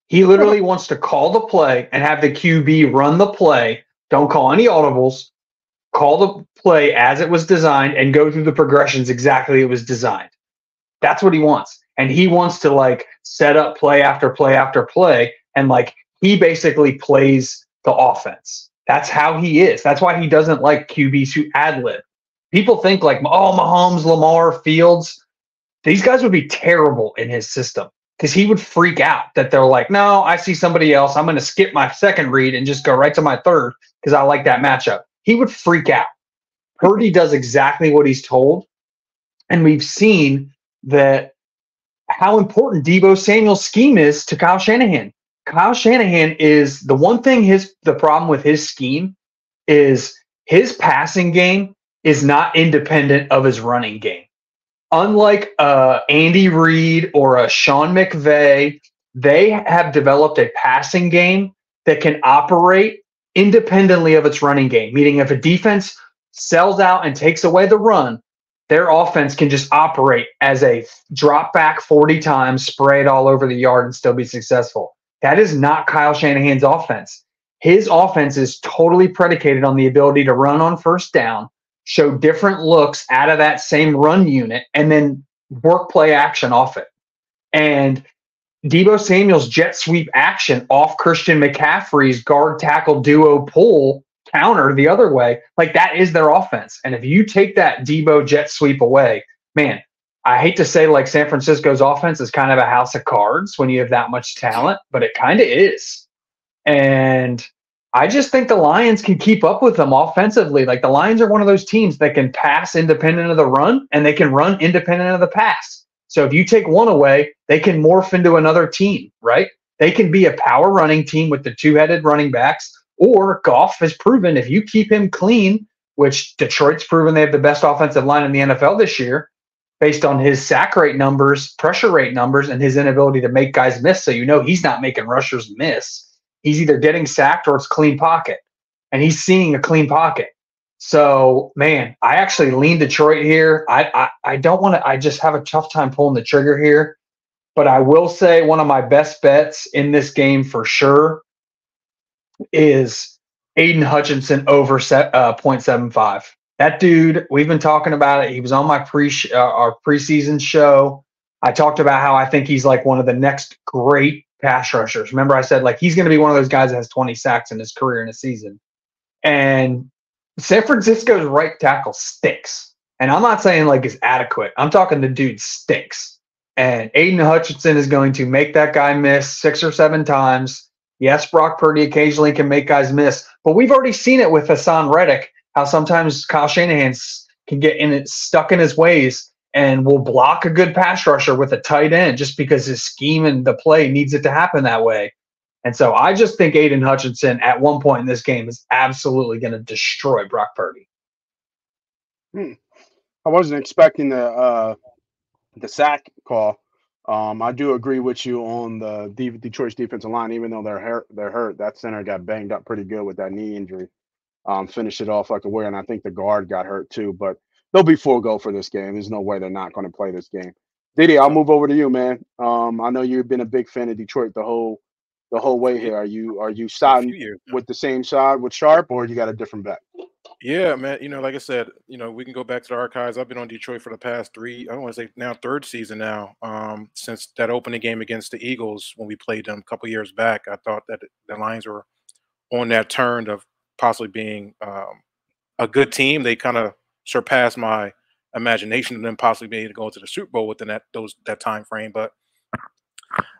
He literally wants to call the play and have the QB run the play. Don't call any audibles. Call the play as it was designed and go through the progressions exactly it was designed. That's what he wants. And he wants to like set up play after play after play. And like he basically plays the offense. That's how he is. That's why he doesn't like QBs who ad-lib. People think like, oh, Mahomes, Lamar, Fields, these guys would be terrible in his system because he would freak out that they're like, no, I see somebody else. I'm going to skip my second read and just go right to my third because I like that matchup. He would freak out. Purdy does exactly what he's told. And we've seen that how important Deebo Samuel's scheme is to Kyle Shanahan. Kyle Shanahan is the one thing the problem with his scheme is his passing game is not independent of his running game. Unlike Andy Reid or a Sean McVay, they have developed a passing game that can operate independently of its running game, meaning if a defense sells out and takes away the run, their offense can just operate as a drop back 40 times, spray it all over the yard and still be successful. That is not Kyle Shanahan's offense. His offense is totally predicated on the ability to run on first down, show different looks out of that same run unit, and then work play action off it. And Deebo Samuel's jet sweep action off Christian McCaffrey's guard tackle duo pull counter the other way, like that is their offense. And if you take that Deebo jet sweep away, man, I hate to say like San Francisco's offense is kind of a house of cards when you have that much talent, but it kind of is. And I just think the Lions can keep up with them offensively. Like the Lions are one of those teams that can pass independent of the run and they can run independent of the pass. So if you take one away, they can morph into another team, right? They can be a power running team with the two-headed running backs, or Goff has proven if you keep him clean, which Detroit's proven they have the best offensive line in the NFL this year, based on his sack rate numbers, pressure rate numbers, and his inability to make guys miss. So you know he's not making rushers miss. He's either getting sacked or it's clean pocket. And he's seeing a clean pocket. So, man, I actually lean Detroit here. I don't want to – I just have a tough time pulling the trigger here. But I will say one of my best bets in this game for sure is Aiden Hutchinson over 0.75. That dude, we've been talking about it. He was on my our preseason show. I talked about how I think he's like one of the next great pass rushers. Remember, I said like he's going to be one of those guys that has 20 sacks in his career in a season. And San Francisco's right tackle stinks. And I'm not saying like it's adequate. I'm talking the dude stinks. And Aiden Hutchinson is going to make that guy miss 6 or 7 times. Yes, Brock Purdy occasionally can make guys miss, but we've already seen it with Hassan Reddick, how sometimes Kyle Shanahan can get stuck in his ways and will block a good pass rusher with a tight end just because his scheme and the play needs it to happen that way. And so I just think Aiden Hutchinson at one point in this game is absolutely going to destroy Brock Purdy. I wasn't expecting the sack call. I do agree with you on the Detroit's defensive line, even though they're hurt. That center got banged up pretty good with that knee injury. Finished it off like a warrior, and I think the guard got hurt too. But they'll be full go for this game. There's no way they're not going to play this game. Diddy, I'll move over to you, man. I know you've been a big fan of Detroit the whole way here. Are you siding with the same side with Sharp, or you got a different bet? Yeah, man. Like I said, we can go back to the archives. I've been on Detroit for the past I don't want to say now 3rd season now. Since that opening game against the Eagles when we played them a couple years back, I thought that the Lions were on that turn of possibly being a good team. They kind of surpassed my imagination of them possibly being able to go into the Super Bowl within that time frame. But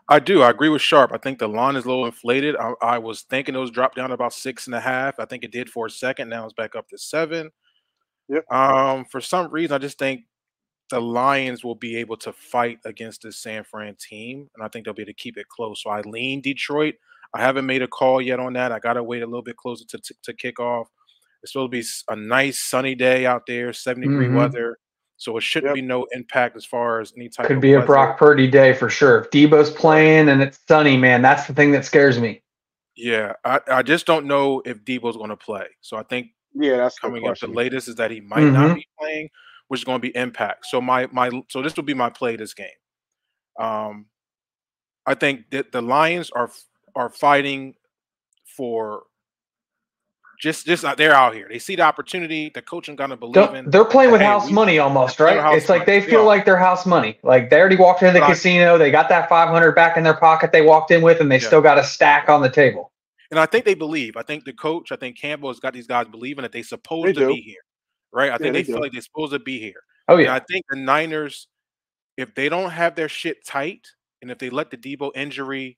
I agree with Sharp. I think the line is a little inflated. I was thinking it was dropped down to about 6.5. I think it did for a second. Now it's back up to 7. Yep. For some reason, I just think the Lions will be able to fight against this San Fran team, and I think they'll be able to keep it close. So I lean Detroit. I haven't made a call yet on that. I got to wait a little bit closer to kick off. It's supposed to be a nice sunny day out there, 70-degree weather. So it shouldn't be no impact as far as any type of Could be a Brock Purdy day for sure. If Debo's playing and it's sunny, man, that's the thing that scares me. Yeah, I just don't know if Debo's going to play. So I think that's coming up the latest is that he might not be playing, which is going to be impact. So so this will be my play this game. I think that the Lions are fighting for just they're out here. They see the opportunity. The coaching gonna believe in. They're playing with house money almost, right? It's like they feel like they're house money. Like they already walked into the casino. They got that 500 back in their pocket they walked in with, and they still got a stack on the table. And I think they believe. I think the coach, I think Campbell has got these guys believing that they're supposed to be here, right? I think they feel like they're supposed to be here. Oh yeah. And I think the Niners, if they don't have their shit tight, and if they let the Debo injury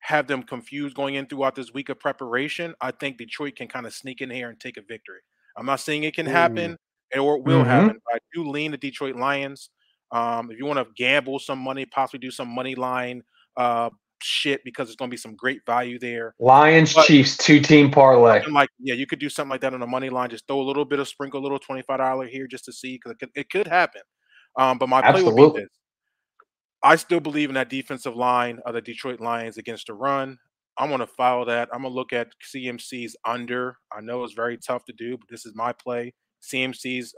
have them confused going in throughout this week of preparation, I think Detroit can kind of sneak in here and take a victory. I'm not saying it can happen or it will happen, but I do lean the Detroit Lions. If you want to gamble some money, possibly do some money line shit because it's going to be some great value there. Lions, Chiefs, 2-team parlay. You could do something like that on the money line. Just throw a little bit of sprinkle, a little $25 here just to see because it could happen. But my play would be this. I still believe in that defensive line of the Detroit Lions against the run. I'm going to follow that. I'm going to look at CMC's under. I know it's very tough to do, but this is my play. CMC's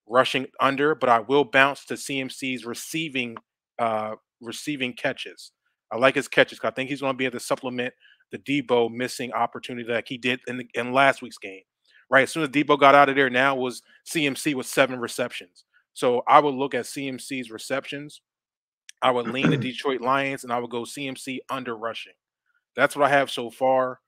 rushing under, but I will bounce to CMC's receiving catches. I like his catches. I think he's going to be able to supplement the Debo missing opportunity like he did in last week's game. Right, as soon as Debo got out of there, now was CMC with 7 receptions. So I would look at CMC's receptions. I would lean the Detroit Lions, and I would go CMC under rushing. That's what I have so far.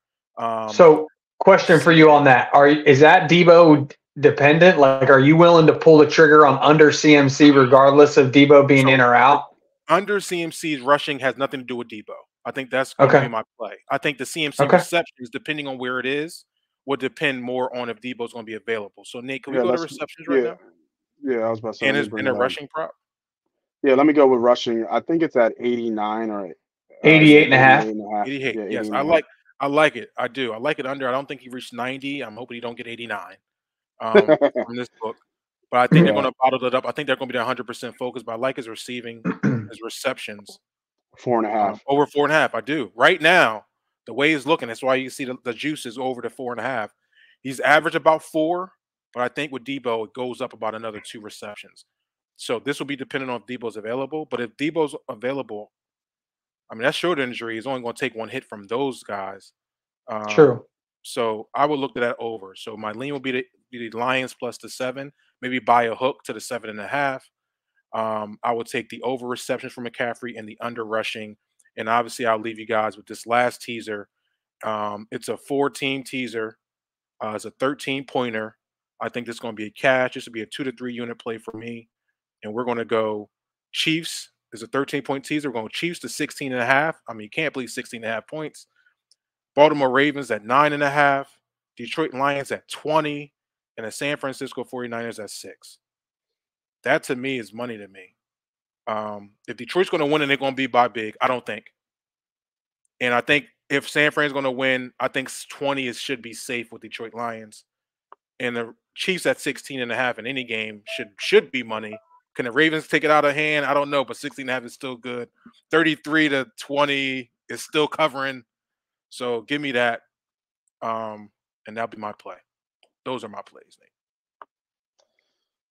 So, question for you on that: is that Debo dependent? Like, are you willing to pull the trigger on under CMC regardless of Debo being in or out? Under CMC's rushing has nothing to do with Debo. I think that's going to be my play. I think the CMC receptions, depending on where it is, would depend more on if Debo's going to be available. So, Nate, can we go to receptions right now? Yeah, I was about to say. And a rushing prop? Yeah, let me go with rushing. I think it's at 89 or 88.5. 88. Yeah, yes, 89. I like it. I do. I like it under. I don't think he reached 90. I'm hoping he don't get 89 from this book. But I think they're going to bottle it up. I think they're going to be 100% focused. But I like his receiving, his receptions. 4.5. Over 4.5. I do. Right now, the way he's looking, that's why you see the juice is over to 4.5. He's averaged about 4, but I think with Debo, it goes up about another 2 receptions. So this will be dependent on if Debo's available. But if Debo's available, I mean, that shoulder injury is only going to take 1 hit from those guys. True. So I would look at that over. So my lean will be the Lions plus the 7, maybe buy a hook to the 7.5. I would take the over receptions from McCaffrey and the under rushing. And obviously, I'll leave you guys with this last teaser. It's a 4-team teaser. It's a 13-pointer. I think this is going to be a cash. This will be a 2 to 3 unit play for me. And we're going to go Chiefs. There's a 13-point teaser. We're going Chiefs to 16.5. I mean, you can't believe 16.5 points. Baltimore Ravens at 9.5. Detroit Lions at 20. And the San Francisco 49ers at 6. That to me is money to me. If Detroit's going to win and they're going to be by big, I don't think. And I think if San Fran's going to win, I think 20 should be safe with Detroit Lions. And the Chiefs at 16.5 in any game should be money. Can the Ravens take it out of hand? I don't know, but 16.5 is still good. 33 to 20 is still covering. So give me that. And that'll be my play. Those are my plays, Nate.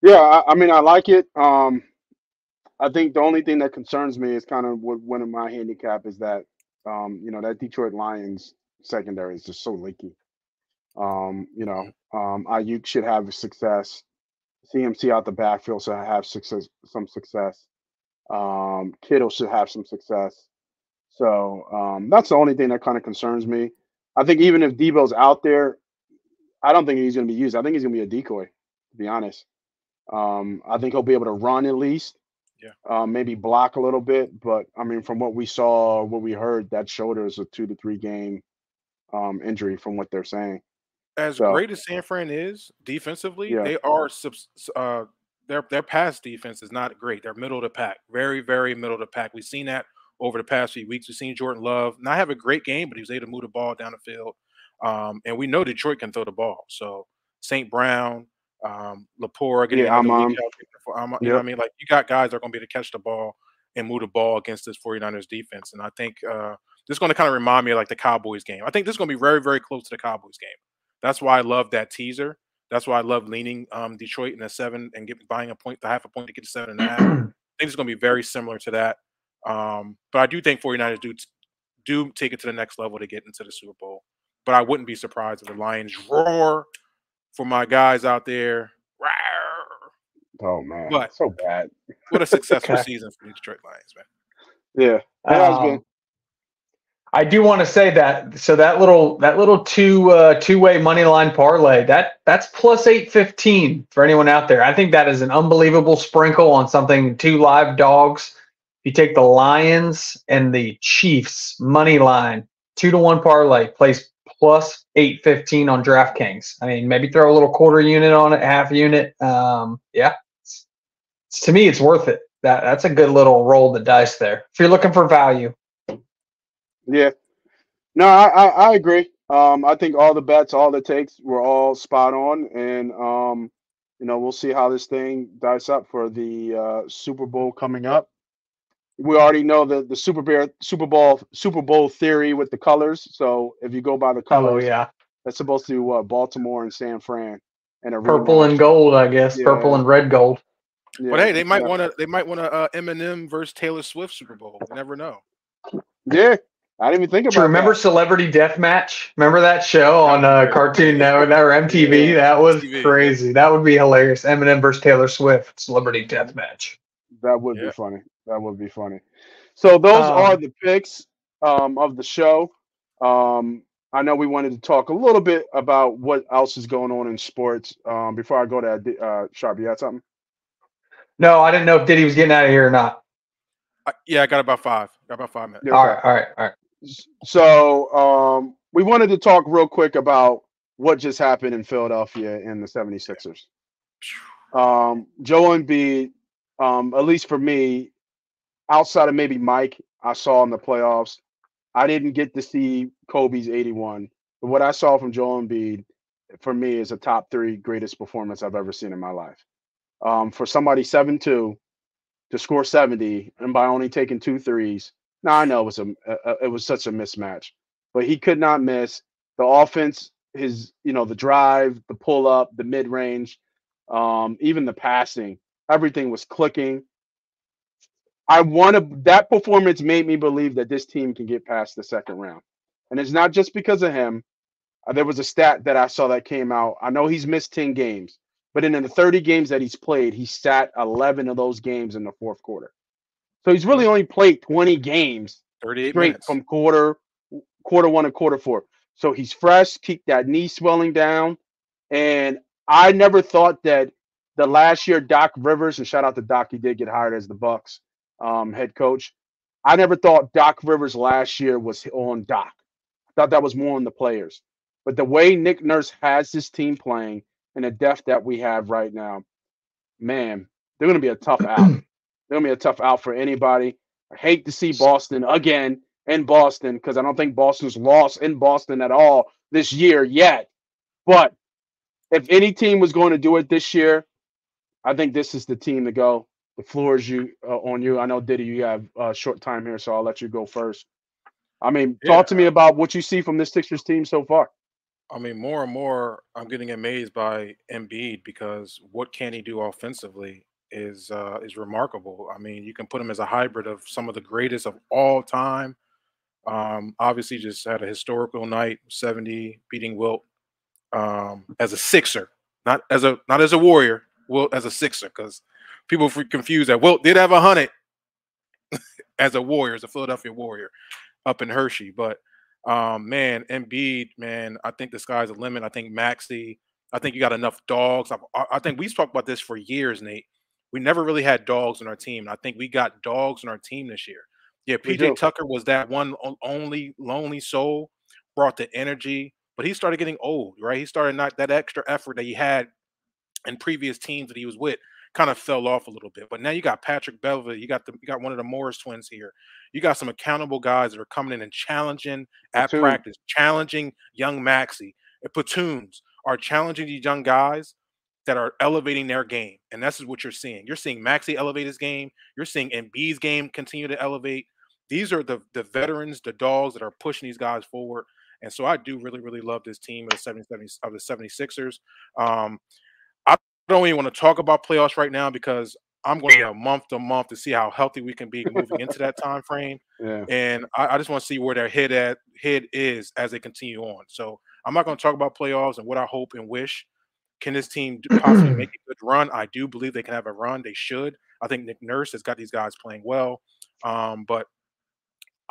Yeah, I mean, I like it. I think the only thing that concerns me is kind of what one of my handicap is that, that Detroit Lions secondary is just so leaky. Ayuk should have success. CMC out the backfield should have some success. Kittle should have some success. So that's the only thing that kind of concerns me. I think even if Debo's out there, I don't think he's going to be used. I think he's going to be a decoy, to be honest. I think he'll be able to run at least. Yeah. Maybe block a little bit, but I mean, from what we saw, what we heard, that shoulder is a 2 to 3 game injury, from what they're saying. As So great as San Fran is defensively, yeah, they are their pass defense is not great. They're middle of the pack, very, very middle of the pack. We've seen that over the past few weeks. We've seen Jordan Love not have a great game, but he was able to move the ball down the field. And we know Detroit can throw the ball. So St. Brown, Lepore getting yeah, another week I'm out. You know what I yep, mean? Like you got guys that are going to be able to catch the ball and move the ball against this 49ers defense. And I think this is going to kind of remind me of like the Cowboys game. I think this is going to be very, very close to the Cowboys game. That's why I love that teaser. That's why I love leaning Detroit in a 7 and buying the half a point to get to 7.5. I think it's going to be very similar to that. But I do think 49ers do take it to the next level to get into the Super Bowl. But I wouldn't be surprised if the Lions roar for my guys out there. oh man, But so bad. what a successful Okay. season for the Detroit Lions, man. Yeah, it has been. I do want to say that that little two-way money line parlay that's plus 815 for anyone out there. I think that is an unbelievable sprinkle on something 2 live dogs. If you take the Lions and the Chiefs money line 2 to 1 parlay, place plus 815 on DraftKings. I mean, maybe throw a little quarter unit on it, half unit. Yeah, to me, it's worth it. That's a good little roll of the dice there. If you're looking for value. Yeah, no, I agree. I think all the bets, all the takes were all spot on, and we'll see how this thing dice up for the Super Bowl coming up. We already know the Super Bowl theory with the colors. So if you go by the Oh colors, yeah. that's supposed to Baltimore and San Fran and a Purple rematch. and gold, I guess. Yeah, Purple and red gold. yeah, But hey, they might yeah. want to. They might want to Eminem versus Taylor Swift Super Bowl. You never know. Yeah, I didn't even think Do you about remember that. Celebrity Deathmatch? Remember that show That on was great. Cartoon Network or MTV? Yeah, That was TV, crazy. That would be hilarious. Eminem versus Taylor Swift, Celebrity Deathmatch. that would be yeah. funny. That would be funny. So those are Um, the picks of the show. I know we wanted to talk a little bit about what else is going on in sports. Before I go to Sharp, you had something? no, I didn't know if Diddy was getting out of here or not. Yeah, I got about 5. Got about 5 minutes. Yeah, All okay. right, all right, all right. So we wanted to talk real quick about what just happened in Philadelphia in the 76ers. Joel Embiid, at least for me, outside of maybe Mike, I saw in the playoffs. I didn't get to see Kobe's 81, but what I saw from Joel Embiid, for me, is a top 3 greatest performance I've ever seen in my life. For somebody 7'2" to score 70 and by only taking 2 threes. Now I know it was such a mismatch, but he could not miss the offense. The drive, the pull up, the mid range, even the passing, everything was clicking. That performance made me believe that this team can get past the second round, and it's not just because of him. There was a stat that I saw that came out. I know he's missed 10 games, but in the 30 games that he's played, he sat 11 of those games in the fourth quarter. So he's really only played 20 games 38 straight minutes. from quarter one and quarter four. So he's fresh, keep that knee swelling down. And I never thought that the last year Doc Rivers, and shout out to Doc, he did get hired as the Bucks head coach. I never thought Doc Rivers last year was on Doc. I thought that was more on the players. But the way Nick Nurse has his team playing and the depth that we have right now, man, they're going to be a tough out. They're going to be a tough out for anybody. I hate to see Boston again in Boston because I don't think Boston's lost in Boston at all this year yet. But if any team was going to do it this year, I think this is the team to go. The floor is on you. I know, Diddy, you have a short time here, so I'll let you go first. I mean, talk to me about what you see from this Sixers team so far. I mean, more and more, I'm getting amazed by Embiid because what can he do offensively is remarkable. I mean, you can put him as a hybrid of some of the greatest of all time. Obviously, just had a historical night, 70, beating Wilt as a Sixer, not as a Warrior. Wilt as a Sixer, because people confused that Wilt did have 100 as a Warrior, as a Philadelphia Warrior, up in Hershey, but. Man, Embiid, man, I think the sky's the limit. I think Maxey, I think you got enough dogs. I think we've talked about this for years, Nate. We never really had dogs in our team. I think we got dogs in our team this year. Yeah, PJ Tucker was that one only lonely soul, brought the energy, but he started getting old, right? He started not that extra effort that he had in previous teams that he was with. Kind of fell off a little bit, but now you got Patrick Beverley, you got one of the Morris twins here. You got some accountable guys that are coming in and challenging at practice, challenging young Maxey. And platoons are challenging these young guys that are elevating their game, and this is what you're seeing. You're seeing Maxey elevate his game. You're seeing Embiid's game continue to elevate. These are the veterans, the dogs that are pushing these guys forward, and so I do really, really love this team of the 76ers. I don't even want to talk about playoffs right now because I'm going to month to month to see how healthy we can be moving into that time frame. Yeah. And I just want to see where their head is as they continue on. So I'm not going to talk about playoffs and what I hope and wish. Can this team possibly make a good run? I do believe they can have a run. They should. I think Nick Nurse has got these guys playing well. But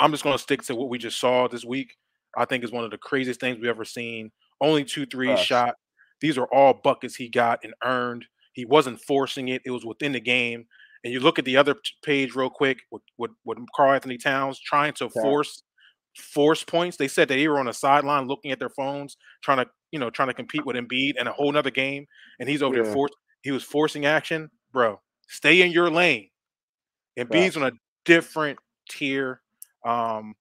I'm just going to stick to what we just saw this week. I think is one of the craziest things we've ever seen. Only 2 3s shot. These are all buckets he got and earned. He wasn't forcing it. It was within the game. And you look at the other page real quick with Karl Anthony Towns trying to force points. They said that they were on the sideline looking at their phones, trying to compete with Embiid in a whole nother game. And he's over there he was forcing action. Bro, stay in your lane. Embiid's on a different tier. And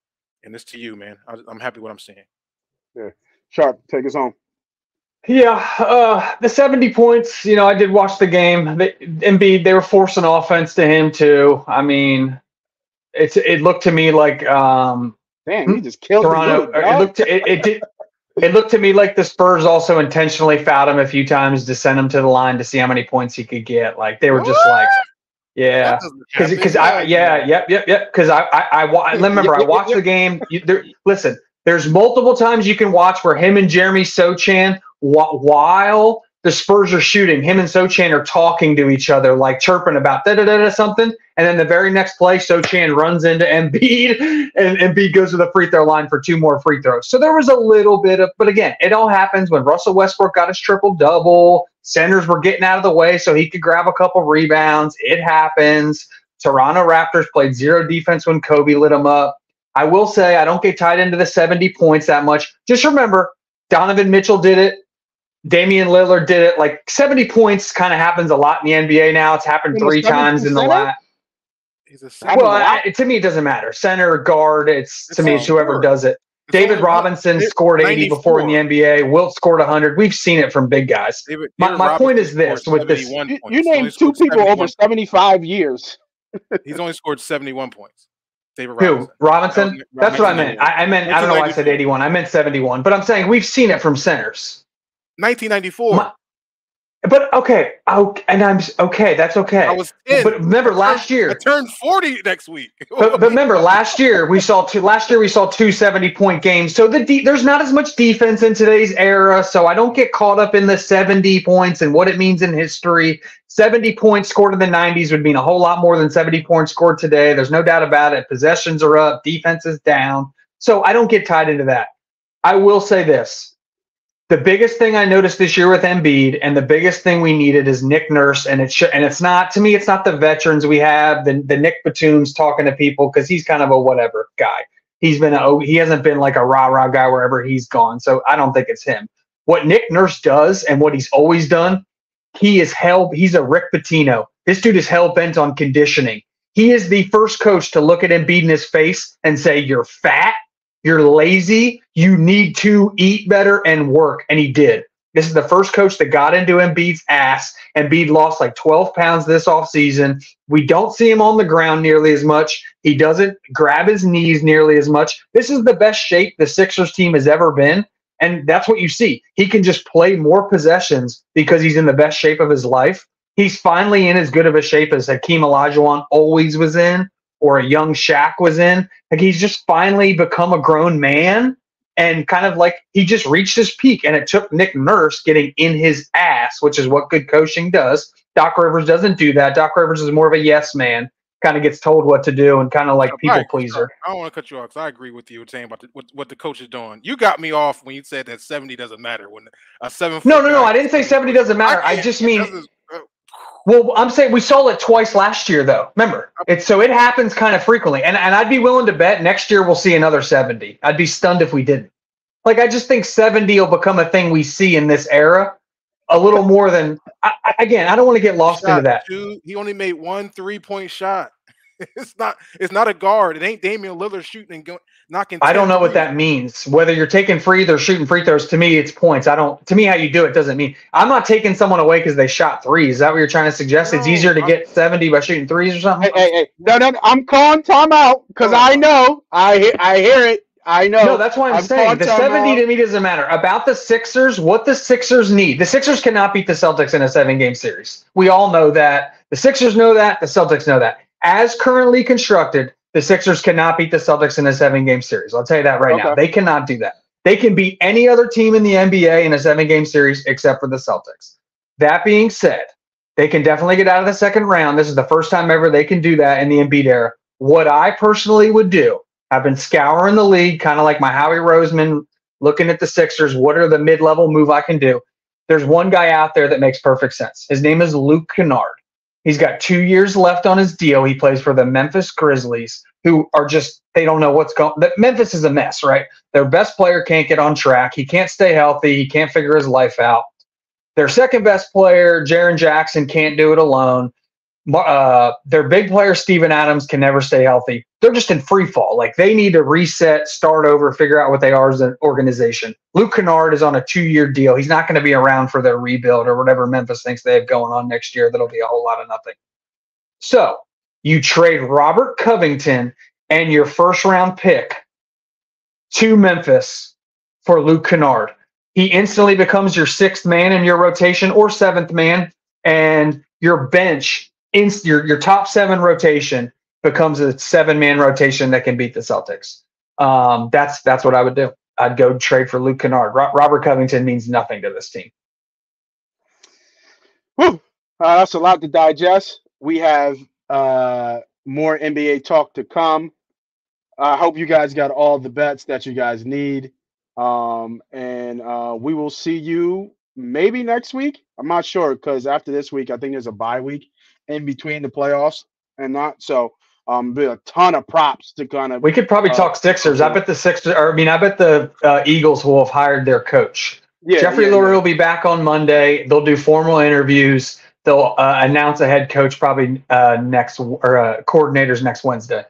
it's to you, man. I'm happy with what I'm seeing. Yeah. Sharp, take us home. Yeah, the 70 points, I did watch the game. Embiid, they were forcing offense to him too. I mean, it looked to me like damn, he just killed Toronto. It looked to me like the Spurs also intentionally fouled him a few times to send him to the line to see how many points he could get. Like they were just like, yeah, because I watched the game. Listen. There's multiple times you can watch where him and Jeremy Sochan, while the Spurs are shooting, him and Sochan are talking to each other, like chirping about da-da-da-da something. And then the very next play, Sochan runs into Embiid, and Embiid goes to the free throw line for 2 more free throws. So there was a little bit of, but again, it all happens when Russell Westbrook got his triple-double. Centers were getting out of the way so he could grab a couple rebounds. It happens. Toronto Raptors played 0 defense when Kobe lit them up. I will say I don't get tied into the 70 points that much. Just remember, Donovan Mitchell did it. Damian Lillard did it. Like 70 points kind of happens a lot in the NBA now. It's happened 3 times in the last. To me, it doesn't matter. Center, guard, it's whoever does it. David Robinson scored 80 before in the NBA. Wilt scored 100. We've seen it from big guys. My point is this: with this, you named 2 people over 75 years. He's only scored 71 points. David Robinson? That's what I meant. I don't know why I said 81. I meant 71. But I'm saying we've seen it from centers. 1994. But okay, and I'm okay. That's okay. I was 10. But remember last year, I turned 40 next week. But remember, last year we saw 270-point games. So there's not as much defense in today's era. So I don't get caught up in the 70 points and what it means in history. 70 points scored in the 90s would mean a whole lot more than 70 points scored today. There's no doubt about it. Possessions are up, defense is down. So I don't get tied into that. I will say this. The biggest thing I noticed this year with Embiid, and the biggest thing we needed is Nick Nurse, and it's not, to me, it's not the veterans we have, the Nick Batum's talking to people, because he's kind of a whatever guy. He hasn't been like a rah-rah guy wherever he's gone, so I don't think it's him. What Nick Nurse does, and what he's always done, he's a Rick Pitino. This dude is hell-bent on conditioning. He is the first coach to look at Embiid in his face and say, "You're fat. You're lazy. You need to eat better and work." And he did. This is the first coach that got into Embiid's ass. Embiid lost like 12 pounds this offseason. We don't see him on the ground nearly as much. He doesn't grab his knees nearly as much. This is the best shape the Sixers team has ever been. And that's what you see. He can just play more possessions because he's in the best shape of his life. He's finally in as good of a shape as Hakeem Olajuwon always was in, or a young Shaq was in. Like, he's just finally become a grown man, and kind of like he just reached his peak. And it took Nick Nurse getting in his ass, which is what good coaching does. Doc Rivers doesn't do that. Doc Rivers is more of a yes man, kind of gets told what to do and kind of like people pleaser. I don't want to cut you off because I agree with you saying about what the coach is doing. You got me off when you said that 70 doesn't matter. When a 7 No, I didn't say 70 doesn't matter. I just mean. Well, I'm saying we saw it twice last year, though. Remember, it happens kind of frequently, and I'd be willing to bet next year we'll see another 70. I'd be stunned if we didn't. Like, I just think 70 will become a thing we see in this era, a little more than. Again, I don't want to get lost into that. He only made 1 3-point shot. It's not a guard. It ain't Damian Lillard shooting and knocking. I don't know what that means. Whether you're taking free or shooting free throws, to me, it's points. To me, how you do it doesn't mean. I'm not taking someone away because they shot threes. Is that what you're trying to suggest? No, it's easier to get 70 by shooting threes or something? Hey. No. I'm calling timeout because I know. I hear it. I know. No, that's why I'm saying the 70 to me doesn't matter. About the Sixers, what the Sixers need. The Sixers cannot beat the Celtics in a 7-game series. We all know that. The Sixers know that. The Celtics know that. As currently constructed, the Sixers cannot beat the Celtics in a 7-game series. I'll tell you that right now. They cannot do that. They can beat any other team in the NBA in a 7-game series except for the Celtics. That being said, they can definitely get out of the second round. This is the first time ever they can do that in the Embiid era. What I personally would do, I've been scouring the league, kind of like my Howie Roseman, looking at the Sixers. What are the mid-level move I can do? There's one guy out there that makes perfect sense. His name is Luke Kennard. He's got 2 years left on his deal. He plays for the Memphis Grizzlies, who are just, they don't know what's going on. Memphis is a mess, right? Their best player can't get on track. He can't stay healthy. He can't figure his life out. Their second best player, Jaren Jackson, can't do it alone. Their big player, Steven Adams, can never stay healthy. They're just in free fall. Like, they need to reset, start over, figure out what they are as an organization. Luke Kennard is on a 2-year deal. He's not going to be around for their rebuild or whatever Memphis thinks they have going on next year. That'll be a whole lot of nothing. So you trade Robert Covington and your first-round pick to Memphis for Luke Kennard. He instantly becomes your 6th man in your rotation or 7th man, and your bench, your top 7 rotation becomes a 7-man rotation that can beat the Celtics. That's what I would do. I'd go trade for Luke Kennard. Robert Covington means nothing to this team. Whew. That's a lot to digest. We have more NBA talk to come. I hope you guys got all the bets that you guys need. And we will see you maybe next week. I'm not sure, because after this week, I think there's a bye week in between the playoffs and not. So be a ton of props to kind of. We could probably talk Sixers. I bet the Sixers. I bet the Eagles will have hired their coach. Jeffrey Lurie will be back on Monday. They'll do formal interviews. They'll announce a head coach probably coordinators next Wednesday.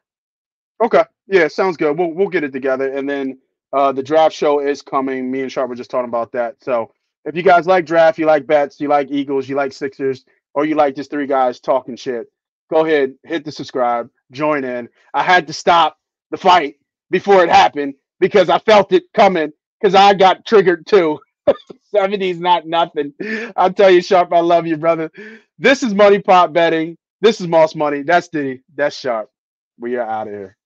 Okay. Yeah, sounds good. We'll get it together, and then the draft show is coming. Me and Sharp were just talking about that. So if you guys like draft, you like bets, you like Eagles, you like Sixers, or you like just 3 guys talking shit, go ahead, hit the subscribe, join in. I had to stop the fight before it happened because I felt it coming because I got triggered too. 70's not nothing. I'll tell you, Sharp, I love you, brother. This is Money Pot Betting. This is Moss Money. That's Sharp. We are out of here.